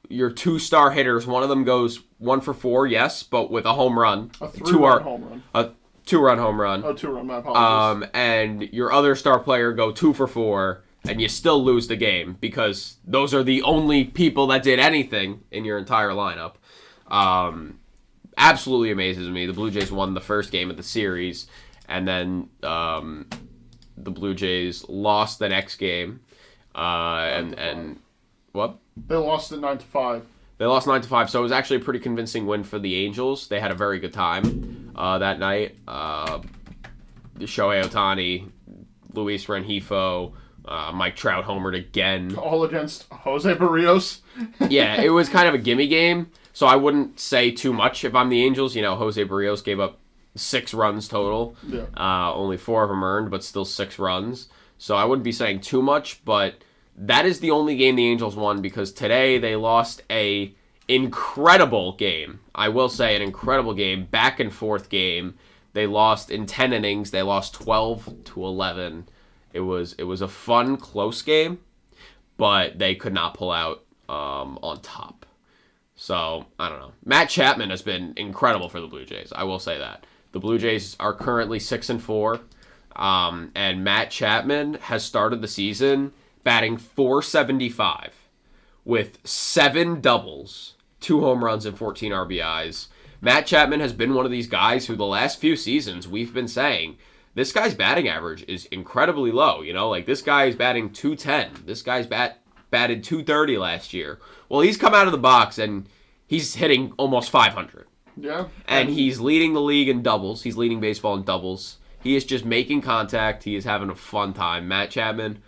your 2-star hitters, one of them goes 1 for 4, yes, but with a home run. A 3-run home run. A 2-run home run. Oh, 2-run, my apologies. And your other star player go 2 for 4, and you still lose the game because those are the only people that did anything in your entire lineup. Absolutely amazes me. The Blue Jays won the first game of the series, and then the Blue Jays lost the next game. And what? They lost it 9-5. They lost 9-5, so it was actually a pretty convincing win for the Angels. They had a very good time that night. Shohei Ohtani, Luis Rengifo, Mike Trout homered again. All against Jose Barrios. Yeah, it was kind of a gimme game, so I wouldn't say too much if I'm the Angels. You know, Jose Barrios gave up 6 runs total. Yeah. Only 4 of them earned, but still 6 runs. So I wouldn't be saying too much, but that is the only game the Angels won because today they lost a incredible game. I will say an incredible game, back and forth game. They lost in 10 innings. They lost 12-11. It was a fun, close game, but they could not pull out on top. So, I don't know. Matt Chapman has been incredible for the Blue Jays. I will say that. The Blue Jays are currently 6-4, and Matt Chapman has started the season batting .475 with 7 doubles, 2 home runs, and 14 RBIs. Matt Chapman has been one of these guys who the last few seasons we've been saying, this guy's batting average is incredibly low. You know, like this guy is batting .210. This guy's batted .230 last year. Well, he's come out of the box and he's hitting almost .500. Yeah. And he's leading the league in doubles. He's leading baseball in doubles. He is just making contact. He is having a fun time. Matt Chapman,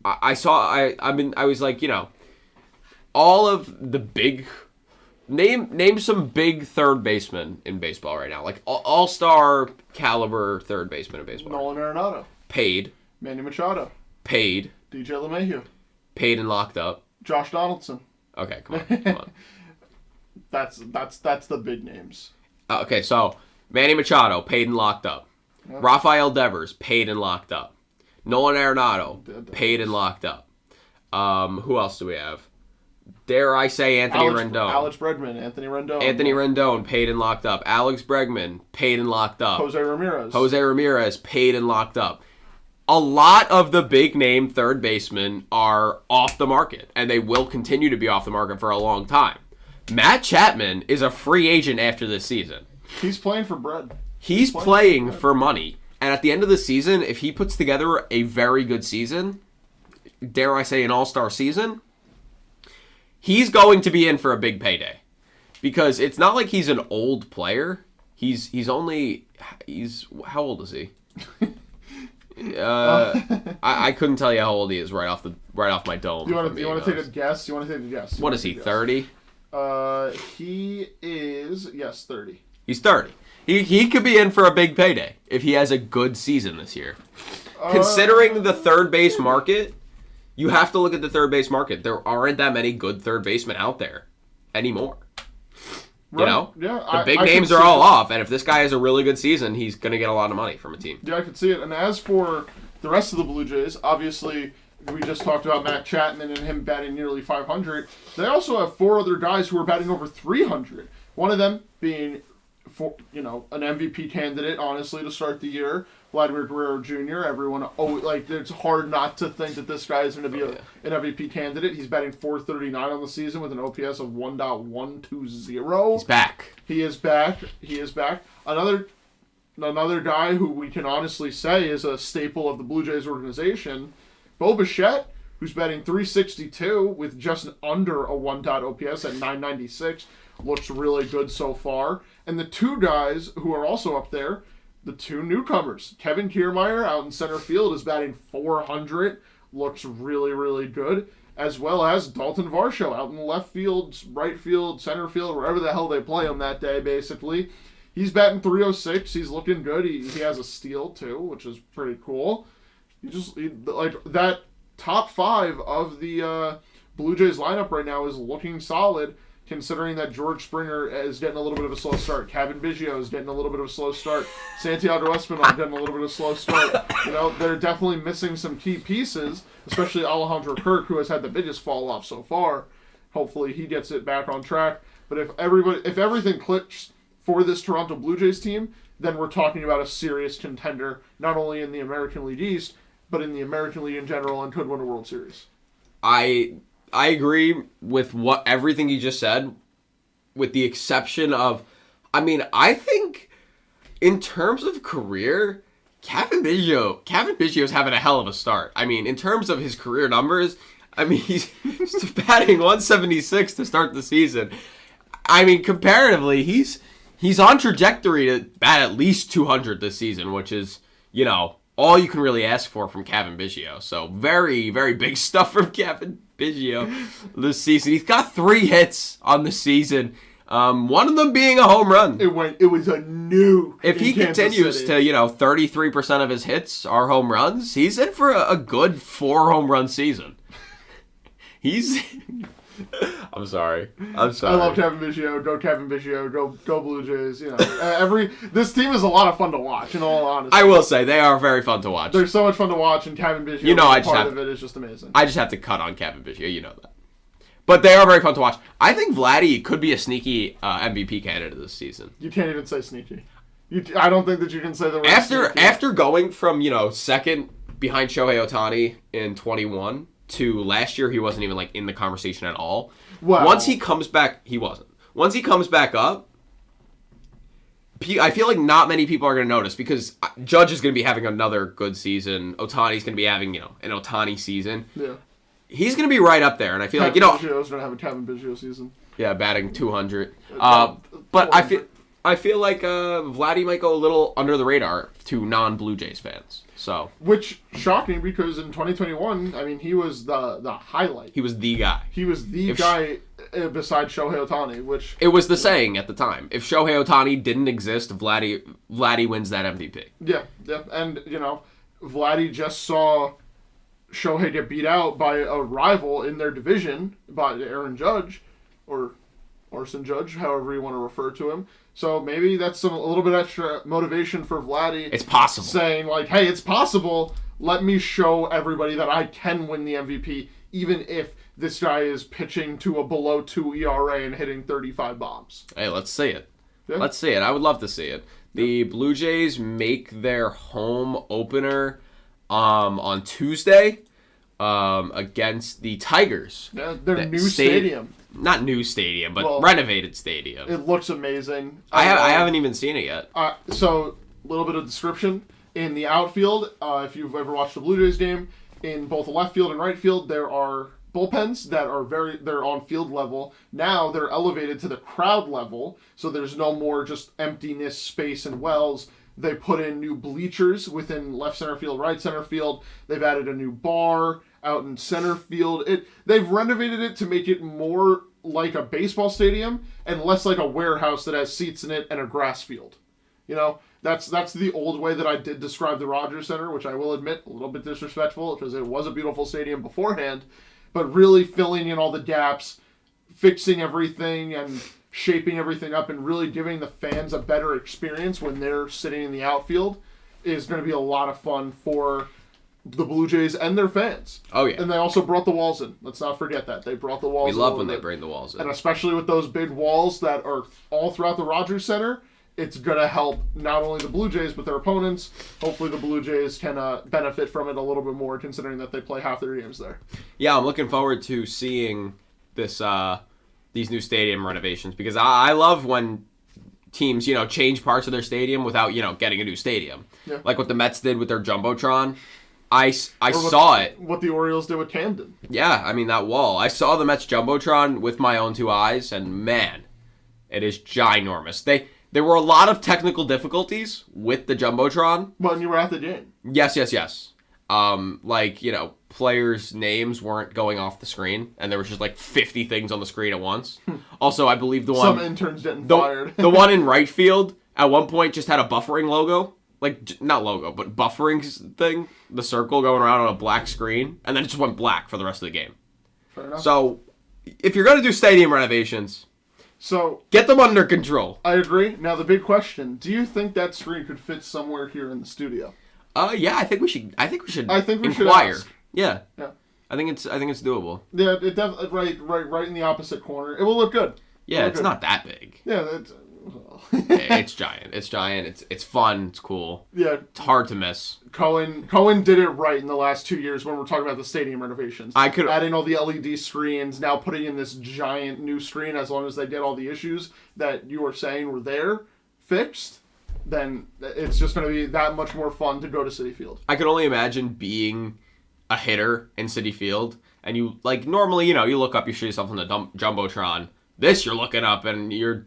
I was like, you know, all of the big, name some big third basemen in baseball right now. Like all-star caliber third baseman in baseball. Nolan Arenado. Paid. Manny Machado. Paid. DJ LeMahieu. Paid and locked up. Josh Donaldson. Okay, come on. That's the big names. Okay, so Manny Machado, paid and locked up. Yep. Rafael Devers, paid and locked up. Nolan Arenado, paid and locked up. Who else do we have? Dare I say Anthony Rendon. Alex Bregman, Anthony Rendon. Anthony Rendon, paid and locked up. Alex Bregman, paid and locked up. Jose Ramirez. Jose Ramirez, paid and locked up. A lot of the big-name third basemen are off the market, and they will continue to be off the market for a long time. Matt Chapman is a free agent after this season. He's playing for bread. He's playing for money. And at the end of the season, if he puts together a very good season, dare I say an all-star season, he's going to be in for a big payday. Because it's not like he's an old player. He's how old is he? I couldn't tell you how old he is right off my dome. You want to take a guess? What is he, 30? He is, yes, 30. He's 30. He could be in for a big payday if he has a good season this year. Considering the third base market, you have to look at the third base market. There aren't that many good third basemen out there anymore. Right. You know? Yeah, the big names are all off, and if this guy has a really good season, he's going to get a lot of money from a team. Yeah, I can see it. And as for the rest of the Blue Jays, obviously, we just talked about Matt Chapman and him batting nearly .500. They also have 4 other guys who are batting over .300. One of them being, an MVP candidate, honestly, to start the year, Vladimir Guerrero Jr. Everyone, it's hard not to think that this guy is going to be an MVP candidate. He's batting .439 on the season with an OPS of 1.120. He's back. He is back. Another guy who we can honestly say is a staple of the Blue Jays organization, Bo Bichette, who's batting .362 with just under a 1. OPS at .996. Looks really good so far. And the 2 guys who are also up there, the 2 newcomers. Kevin Kiermaier out in center field is batting .400. Looks really, really good. As well as Dalton Varsho out in left field, right field, center field, wherever the hell they play him that day, basically. He's batting .306. He's looking good. He has a steal, too, which is pretty cool. That top 5 of the Blue Jays lineup right now is looking solid. considering that George Springer is getting a little bit of a slow start. Kevin Biggio is getting a little bit of a slow start. Santiago Espinal getting a little bit of a slow start. They're definitely missing some key pieces, especially Alejandro Kirk, who has had the biggest fall off so far. Hopefully he gets it back on track. But if everything clicks for this Toronto Blue Jays team, then we're talking about a serious contender, not only in the American League East, but in the American League in general, and could win a World Series. I agree with everything you just said, with the exception of, I think in terms of career, Kevin Biggio's having a hell of a start. In terms of his career numbers, he's batting 176 to start the season. Comparatively, he's on trajectory to bat at least 200 this season, which is, all you can really ask for from Kevin Biggio. So very, very big stuff from Kevin Biggio this season. He's got 3 hits on the season. One of them being a home run. It was a nuke. If he continues to, 33% of his hits are home runs, he's in for a good 4 home run season. I'm sorry. I love Kevin Biggio. Go Kevin Biggio. Go Blue Jays. This team is a lot of fun to watch. In all honesty, I will say they are very fun to watch. They're so much fun to watch, and Kevin Biggio, part of it is just amazing. I just have to cut on Kevin Biggio. You know that. But they are very fun to watch. I think Vladdy could be a sneaky MVP candidate this season. You can't even say sneaky. I don't think that you can say the word sneaky. After going from second behind Shohei Ohtani in 21. To last year, he wasn't even in the conversation at all. Well, once he comes back, he wasn't. Once he comes back up, I feel like not many people are going to notice because Judge is going to be having another good season. Ohtani's going to be having an Ohtani season. Yeah, he's going to be right up there, and I feel Kevin Biggio's going to have a Kevin Biggio season. Yeah, batting 200. But I feel like Vladdy might go a little under the radar to non-Blue Jays fans. Which shocked me because in 2021, he was the highlight. He was the guy. He was the guy besides Shohei Ohtani, which... It was the saying at the time. If Shohei Ohtani didn't exist, Vladdy wins that MVP. Yeah. And, Vladdy just saw Shohei get beat out by a rival in their division, by Aaron Judge, or Arson Judge, however you want to refer to him. So maybe that's a little bit extra motivation for Vladdy. It's possible. Saying, hey, it's possible. Let me show everybody that I can win the MVP, even if this guy is pitching to a below 2 ERA and hitting 35 bombs. Hey, let's see it. Yeah. Let's see it. I would love to see it. The Blue Jays make their home opener on Tuesday against the Tigers. Yeah, their new stadium. Not new stadium, but renovated stadium. It looks amazing. I haven't even seen it yet. So, a little bit of description. In the outfield, if you've ever watched a Blue Jays game, in both the left field and right field, there are bullpens that are they're on field level. Now they're elevated to the crowd level, so there's no more just emptiness, space, and wells. They put in new bleachers within left center field, right center field. They've added a new bar out in center field. They've renovated it to make it more like a baseball stadium and less like a warehouse that has seats in it and a grass field. That's the old way that I did describe the Rogers Center, which I will admit, a little bit disrespectful because it was a beautiful stadium beforehand, but really filling in all the gaps, fixing everything and shaping everything up and really giving the fans a better experience when they're sitting in the outfield is going to be a lot of fun for the Blue Jays and their fans. Oh, yeah. And they also brought the walls in. Let's not forget that. They brought the walls in. We love when they bring the walls in. And especially with those big walls that are all throughout the Rogers Center, it's going to help not only the Blue Jays, but their opponents. Hopefully the Blue Jays can benefit from it a little bit more, considering that they play half their games there. Yeah, I'm looking forward to seeing this these new stadium renovations because I love when teams, change parts of their stadium without, getting a new stadium. Yeah. Like what the Mets did with their Jumbotron. I saw it. What the Orioles did with Camden. Yeah, that wall. I saw the Mets Jumbotron with my own 2 eyes, and man, it is ginormous. There were a lot of technical difficulties with the Jumbotron. When you were at the game. Yes. Players' names weren't going off the screen, and there was just 50 things on the screen at once. Also, I believe some interns getting fired. The one in right field at one point just had a buffering logo. Not logo, but buffering thing. The circle going around on a black screen, and then it just went black for the rest of the game. Fair enough. So, if you're going to do stadium renovations, So Get them under control. I agree. Now the big question: do you think that screen could fit somewhere here in the studio? Yeah, I think we should. I think we should inquire. Ask. Yeah. Yeah. I think it's doable. Yeah, it definitely right in the opposite corner. It will look good. Yeah, it's not that big. Yeah, It's giant. It's giant. It's fun. It's cool. Yeah, it's hard to miss. Cohen did it right in the last 2 years when we're talking about the stadium renovations. Adding all the LED screens, now putting in this giant new screen. As long as they get all the issues that you were saying were there fixed, then it's just going to be that much more fun to go to Citi Field. I could only imagine being a hitter in Citi Field, and you normally you look up, you show yourself on the jumbotron. This you're looking up and you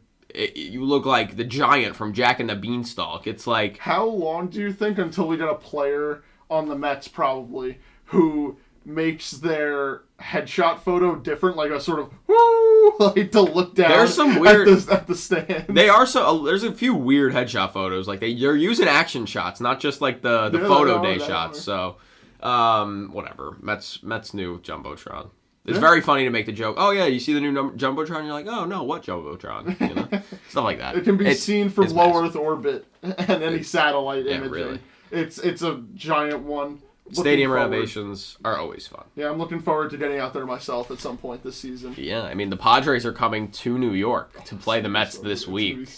look like the giant from Jack and the Beanstalk. It's like, how long do you think until we get a player on the Mets probably who makes their headshot photo different, like a sort of woo, like to look down. There's some weird at the stand. There's a few weird headshot photos. Like they're using action shots, not just like the photo day shots. So, whatever. Mets new jumbotron. It's very funny to make the joke. Oh yeah, you see the new jumbotron? You're like, oh no, what jumbotron? Stuff like that. It can be seen from low Earth orbit and any satellite imaging. Really. It's a giant one. Stadium renovations are always fun. Yeah, I'm looking forward to getting out there myself at some point this season. Yeah, I mean the Padres are coming to New York to play the Mets this week.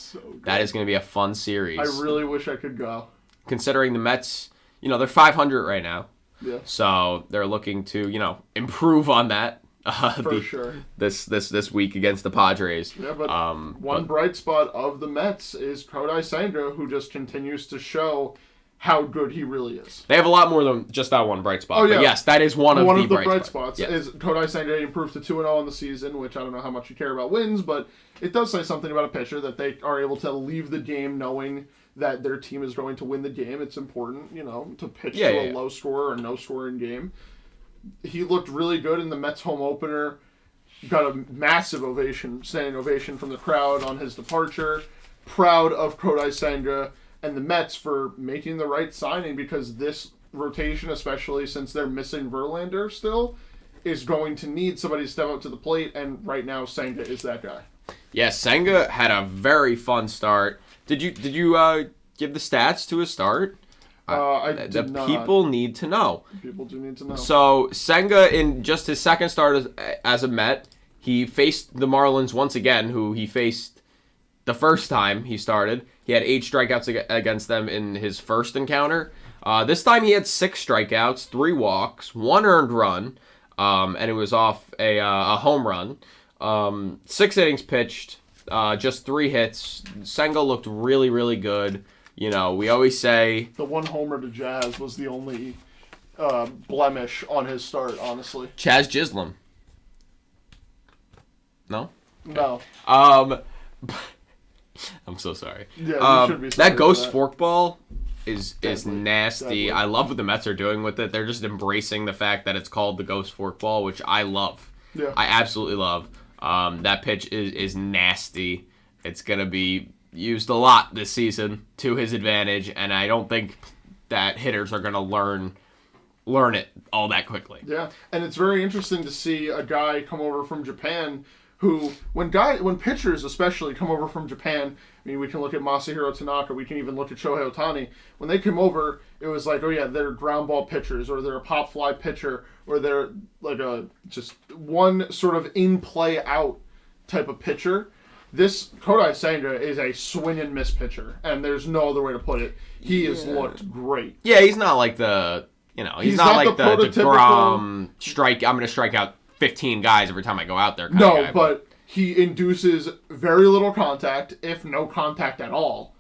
That is going to be a fun series. I really wish I could go. Considering the Mets, they're 500 right now. Yeah. So they're looking to, improve on that. For sure. This week against the Padres. Yeah, but one bright spot of the Mets is Kodai Senga, who just continues to show how good he really is. They have a lot more than just that one bright spot. Oh, yeah. But yes, that is one of the bright spots. Yes. Is Kodai Senga improved to 2-0 in the season, which I don't know how much you care about wins, but it does say something about a pitcher that they are able to leave the game knowing that their team is going to win the game. It's important, to pitch to a low scorer or no scoring game. He looked really good in the Mets home opener. Got a massive standing ovation from the crowd on his departure. Proud of Kodai Senga and the Mets for making the right signing, because this rotation, especially since they're missing Verlander still, is going to need somebody to step up to the plate, and right now Senga is that guy. Yeah, Senga had a very fun start. Did you give the stats to his start? I did not. People need to know. People do need to know. So Senga, in just his second start as a Met, he faced the Marlins once again, who he faced the first time he started. He had 8 strikeouts against them in his first encounter. This time he had 6 strikeouts, 3 walks, 1 earned run, and it was off a home run. 6 innings pitched, just 3 hits. Senga looked really, really good. We always say the 1 homer to Jazz was the only blemish on his start, honestly. Chaz Gislam. No? No. I'm so sorry. Yeah, you should be sorry. That ghost forkball is nasty. Deadly. I love what the Mets are doing with it. They're just embracing the fact that it's called the ghost forkball, which I love. Yeah. I absolutely love. That pitch is nasty. It's going to be used a lot this season to his advantage, and I don't think that hitters are going to learn it all that quickly. Yeah, and it's very interesting to see a guy come over from Japan who, when pitchers especially come over from Japan, I mean, we can look at Masahiro Tanaka, we can even look at Shohei Ohtani. When they came over, it was like, oh yeah, they're ground ball pitchers, or they're a pop fly pitcher, or they're like just one sort of in play out type of pitcher. This Kodai Senga is a swing and miss pitcher, and there's no other way to put it. He has looked great. Yeah, he's not like he's not like the DeGrom strike. I'm going to strike out 15 guys every time I go out there. No, but he induces very little contact, if no contact at all,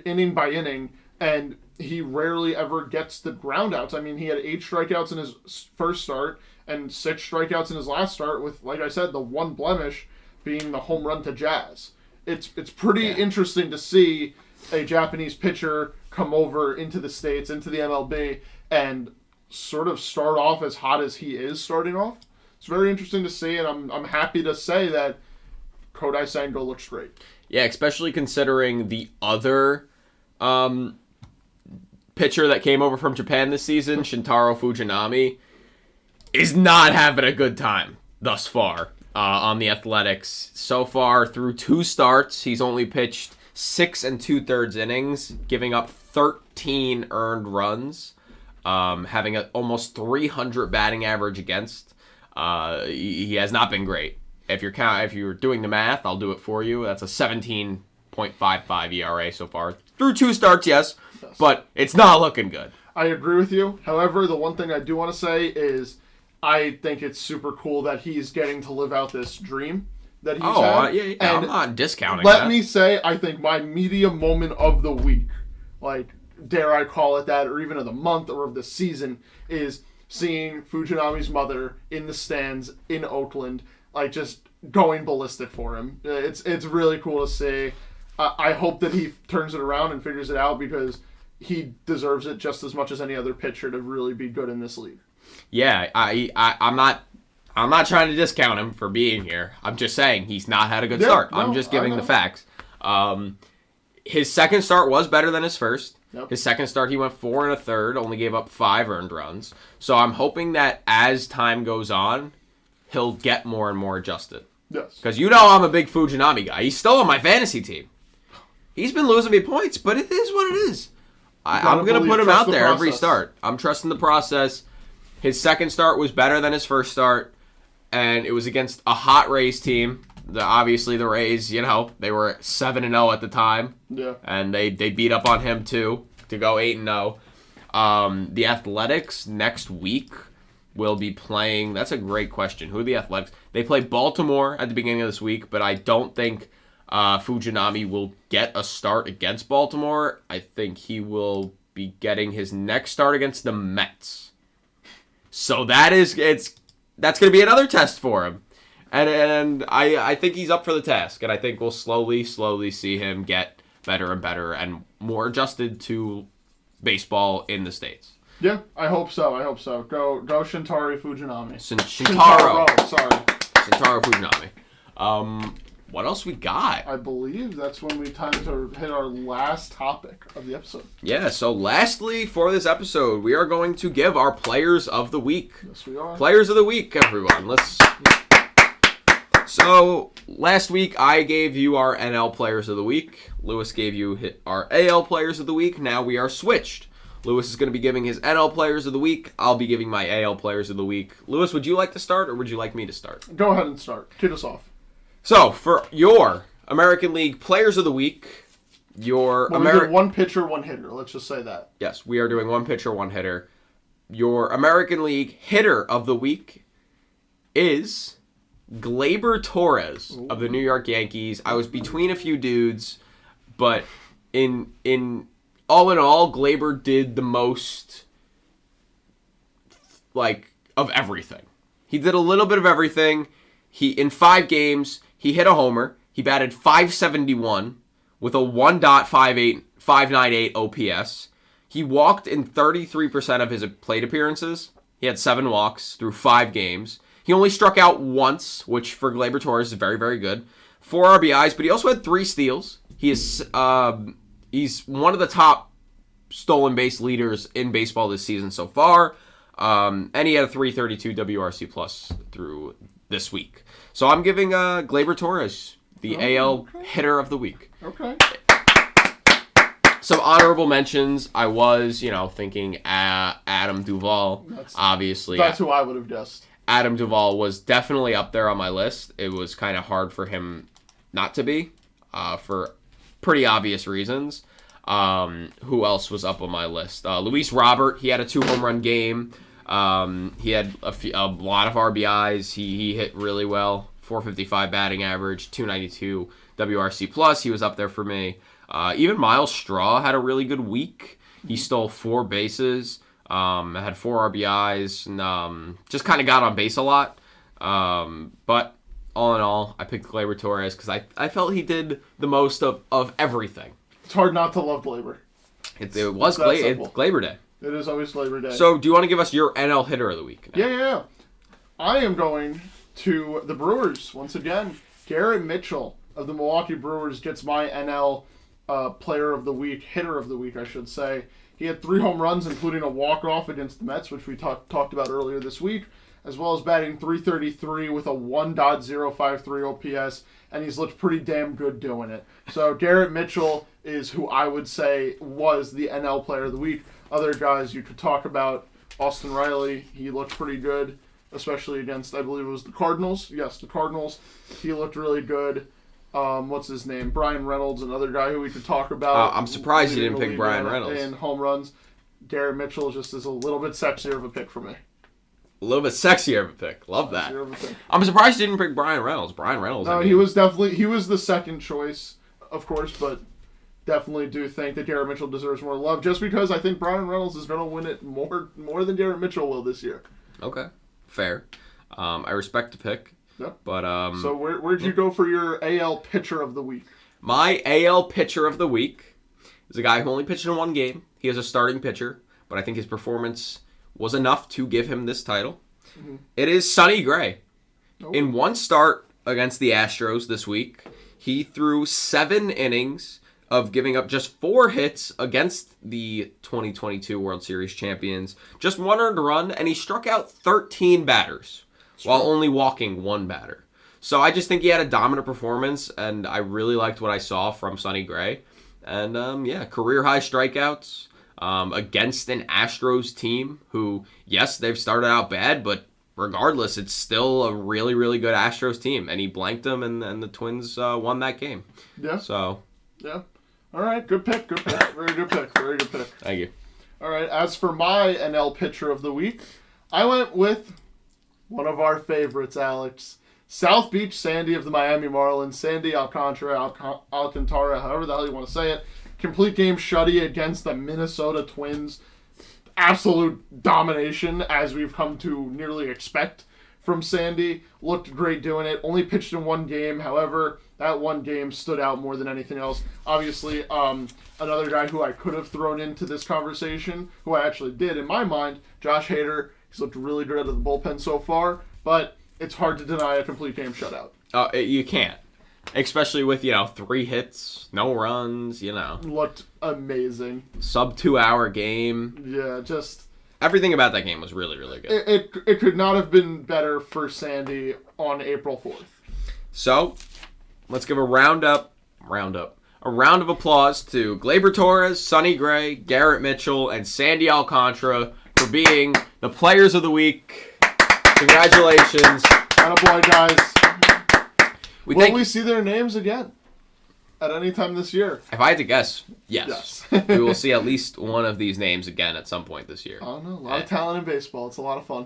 inning by inning, and he rarely ever gets the ground outs. I mean, he had 8 strikeouts in his first start and 6 strikeouts in his last start, with, like I said, the one blemish being the home run to Jazz. It's pretty interesting to see a Japanese pitcher come over into the States, into the MLB, and sort of start off as hot as he is starting off. It's very interesting to see, and I'm happy to say that Kodai Senga looks great. Yeah, especially considering the other pitcher that came over from Japan this season, Shintaro Fujinami, is not having a good time thus far. on the Athletics. So far, through 2 starts, he's only pitched 6 2/3 innings, giving up 13 earned runs, having an almost 300 batting average against. He has not been great. If you're doing the math, I'll do it for you. That's a 17.55 ERA so far through 2 starts. Yes, but it's not looking good. I agree with you. However, the one thing I do want to say is I think it's super cool that he's getting to live out this dream that he's had. Yeah, and I'm not discounting let that. me say, I think my media moment of the week, like, dare I call it that, or even of the month or of the season, is seeing Fujinami's mother in the stands in Oakland, like, just going ballistic for him. It's really cool to see. I hope that he turns it around and figures it out, because he deserves it just as much as any other pitcher to really be good in this league. Yeah, I'm not trying to discount him for being here. I'm just saying he's not had a good start. I'm just giving the facts. His second start was better than his first. Yep. His second start, he went 4 1/3, only gave up 5 earned runs. So I'm hoping that as time goes on, he'll get more and more adjusted. Yes. Because I'm a big Fujinami guy. He's still on my fantasy team. He's been losing me points, but it is what it is. I'm going to put him out there every start. I'm trusting the process. His second start was better than his first start, and it was against a hot Rays team. Obviously, the Rays, they were 7-0 at the time. Yeah. And they beat up on him, too, to go 8-0. The Athletics next week will be playing. That's a great question. Who are the Athletics? They play Baltimore at the beginning of this week, but I don't think Fujinami will get a start against Baltimore. I think he will be getting his next start against the Mets. So that's going to be another test for him. And I think he's up for the task. And I think we'll slowly see him get better and better and more adjusted to baseball in the States. Yeah, I hope so. Go Shintaro Fujinami. Shintaro. Sorry. Shintaro Fujinami. What else we got? I believe that's when we time to hit our last topic of the episode. Yeah, so lastly for this episode, we are going to give our Players of the Week. Yes, we are. Players of the Week, everyone. So, last week I gave you our NL Players of the Week. Lewis gave you our AL Players of the Week. Now we are switched. Lewis is going to be giving his NL Players of the Week. I'll be giving my AL Players of the Week. Lewis, would you like to start, or would you like me to start? Go ahead and start. Kick us off. So, for your American League Players of the Week, we did one pitcher, one hitter. Let's just say that. Yes, we are doing one pitcher, one hitter. Your American League Hitter of the Week is Gleyber Torres of the New York Yankees. I was between a few dudes, but in all, Gleyber did the most, of everything. He did a little bit of everything. In 5 games, he hit a homer. He batted .571 with a 1.598 OPS. He walked in 33% of his plate appearances. He had 7 walks through 5 games. He only struck out once, which for Gleyber Torres is very, very good. 4 RBIs, but he also had 3 steals. He's one of the top stolen base leaders in baseball this season so far. And he had a 332 WRC plus through this week. So I'm giving Gleyber Torres the AL Hitter of the Week. Okay. Some honorable mentions. I was, thinking Adam Duvall. Obviously. That's who I would have guessed. Adam Duvall was definitely up there on my list. It was kind of hard for him not to be, for pretty obvious reasons. Who else was up on my list? Luis Robert. He had a 2 home run game. He had a lot of RBIs. He hit really well. 455 batting average, 292 WRC plus. He was up there for me. Even Miles Straw had a really good week. He stole 4 bases. Had 4 RBIs. And, just kind of got on base a lot. But all in all, I picked Gleyber Torres because I felt he did the most of everything. It's hard not to love Gleyber. It was Gleyber Day. It is always Gleyber Day. So, do you want to give us your NL Hitter of the Week now? Yeah. I am going to the Brewers once again. Garrett Mitchell of the Milwaukee Brewers gets my NL Player of the Week, Hitter of the Week, I should say. He had 3 home runs, including a walk-off against the Mets, which we talked about earlier this week. as well as batting .333 with a 1.053 OPS, and he's looked pretty damn good doing it. So Garrett Mitchell is who I would say was the NL Player of the Week. Other guys you could talk about, Austin Riley, he looked pretty good, especially against, I believe it was the Cardinals. Yes, the Cardinals. He looked really good. What's his name? Brian Reynolds, another guy who we could talk about. I'm surprised you didn't pick Brian Reynolds. In home runs. Garrett Mitchell just is a little bit sexier of a pick for me. A little bit sexier of a pick. Love that. I'm surprised you didn't pick Brian Reynolds. Brian Reynolds. No, he was the second choice, of course, but definitely do think that Garrett Mitchell deserves more love, just because I think Brian Reynolds is going to win it more than Garrett Mitchell will this year. Okay, fair. I respect the pick. Yep. But so where'd you go for your AL Pitcher of the Week? My AL Pitcher of the Week is a guy who only pitched in one game. He is a starting pitcher, but I think his performance was enough to give him this title. Mm-hmm. It is Sonny Gray. Oh. In one start against the Astros this week, he threw 7 innings of giving up just 4 hits against the 2022 World Series champions, just 1 earned run, and he struck out 13 batters while only walking 1 batter. So I just think he had a dominant performance, and I really liked what I saw from Sonny Gray. And, career-high strikeouts against an Astros team who, yes, they've started out bad, but regardless, it's still a really, really good Astros team. And he blanked them, and the Twins won that game. Yeah. So. Yeah. All right, good pick. Very good pick. Thank you. All right, as for my NL Pitcher of the Week, I went with one of our favorites, Alex. South Beach Sandy of the Miami Marlins, Sandy Alcantara, however the hell you want to say it. Complete game shutty against the Minnesota Twins. Absolute domination, as we've come to nearly expect from Sandy. Looked great doing it. Only pitched in 1 game. However, that 1 game stood out more than anything else. Obviously, another guy who I could have thrown into this conversation, who I actually did in my mind, Josh Hader. He's looked really good out of the bullpen so far, but it's hard to deny a complete game shutout. You can't. Especially with, 3 hits, no runs, Looked amazing. Sub 2-hour game. Yeah, just... Everything about that game was really, really good. It could not have been better for Sandy on April 4th. So, let's give a round of applause to Gleyber Torres, Sonny Gray, Garrett Mitchell, and Sandy Alcantara for being the Players of the Week. Congratulations. Attaboy, guys. Will we see their names again at any time this year? If I had to guess, yes. We will see at least one of these names again at some point this year. I don't know. A lot of talent in baseball. It's a lot of fun.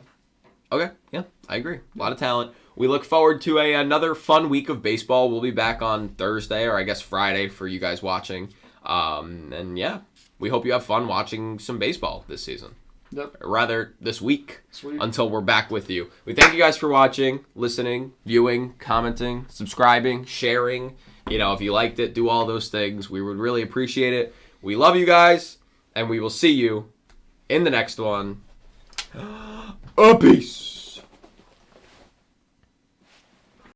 Okay, yeah, I agree. A lot of talent. We look forward to another fun week of baseball. We'll be back on Thursday, or I guess Friday for you guys watching. We hope you have fun watching some baseball this season. Yep. Or rather, this week. Sweet. Until we're back with you. We thank you guys for watching, listening, viewing, commenting, subscribing, sharing. If you liked it, do all those things. We would really appreciate it. We love you guys, and we will see you in the next one. Peace.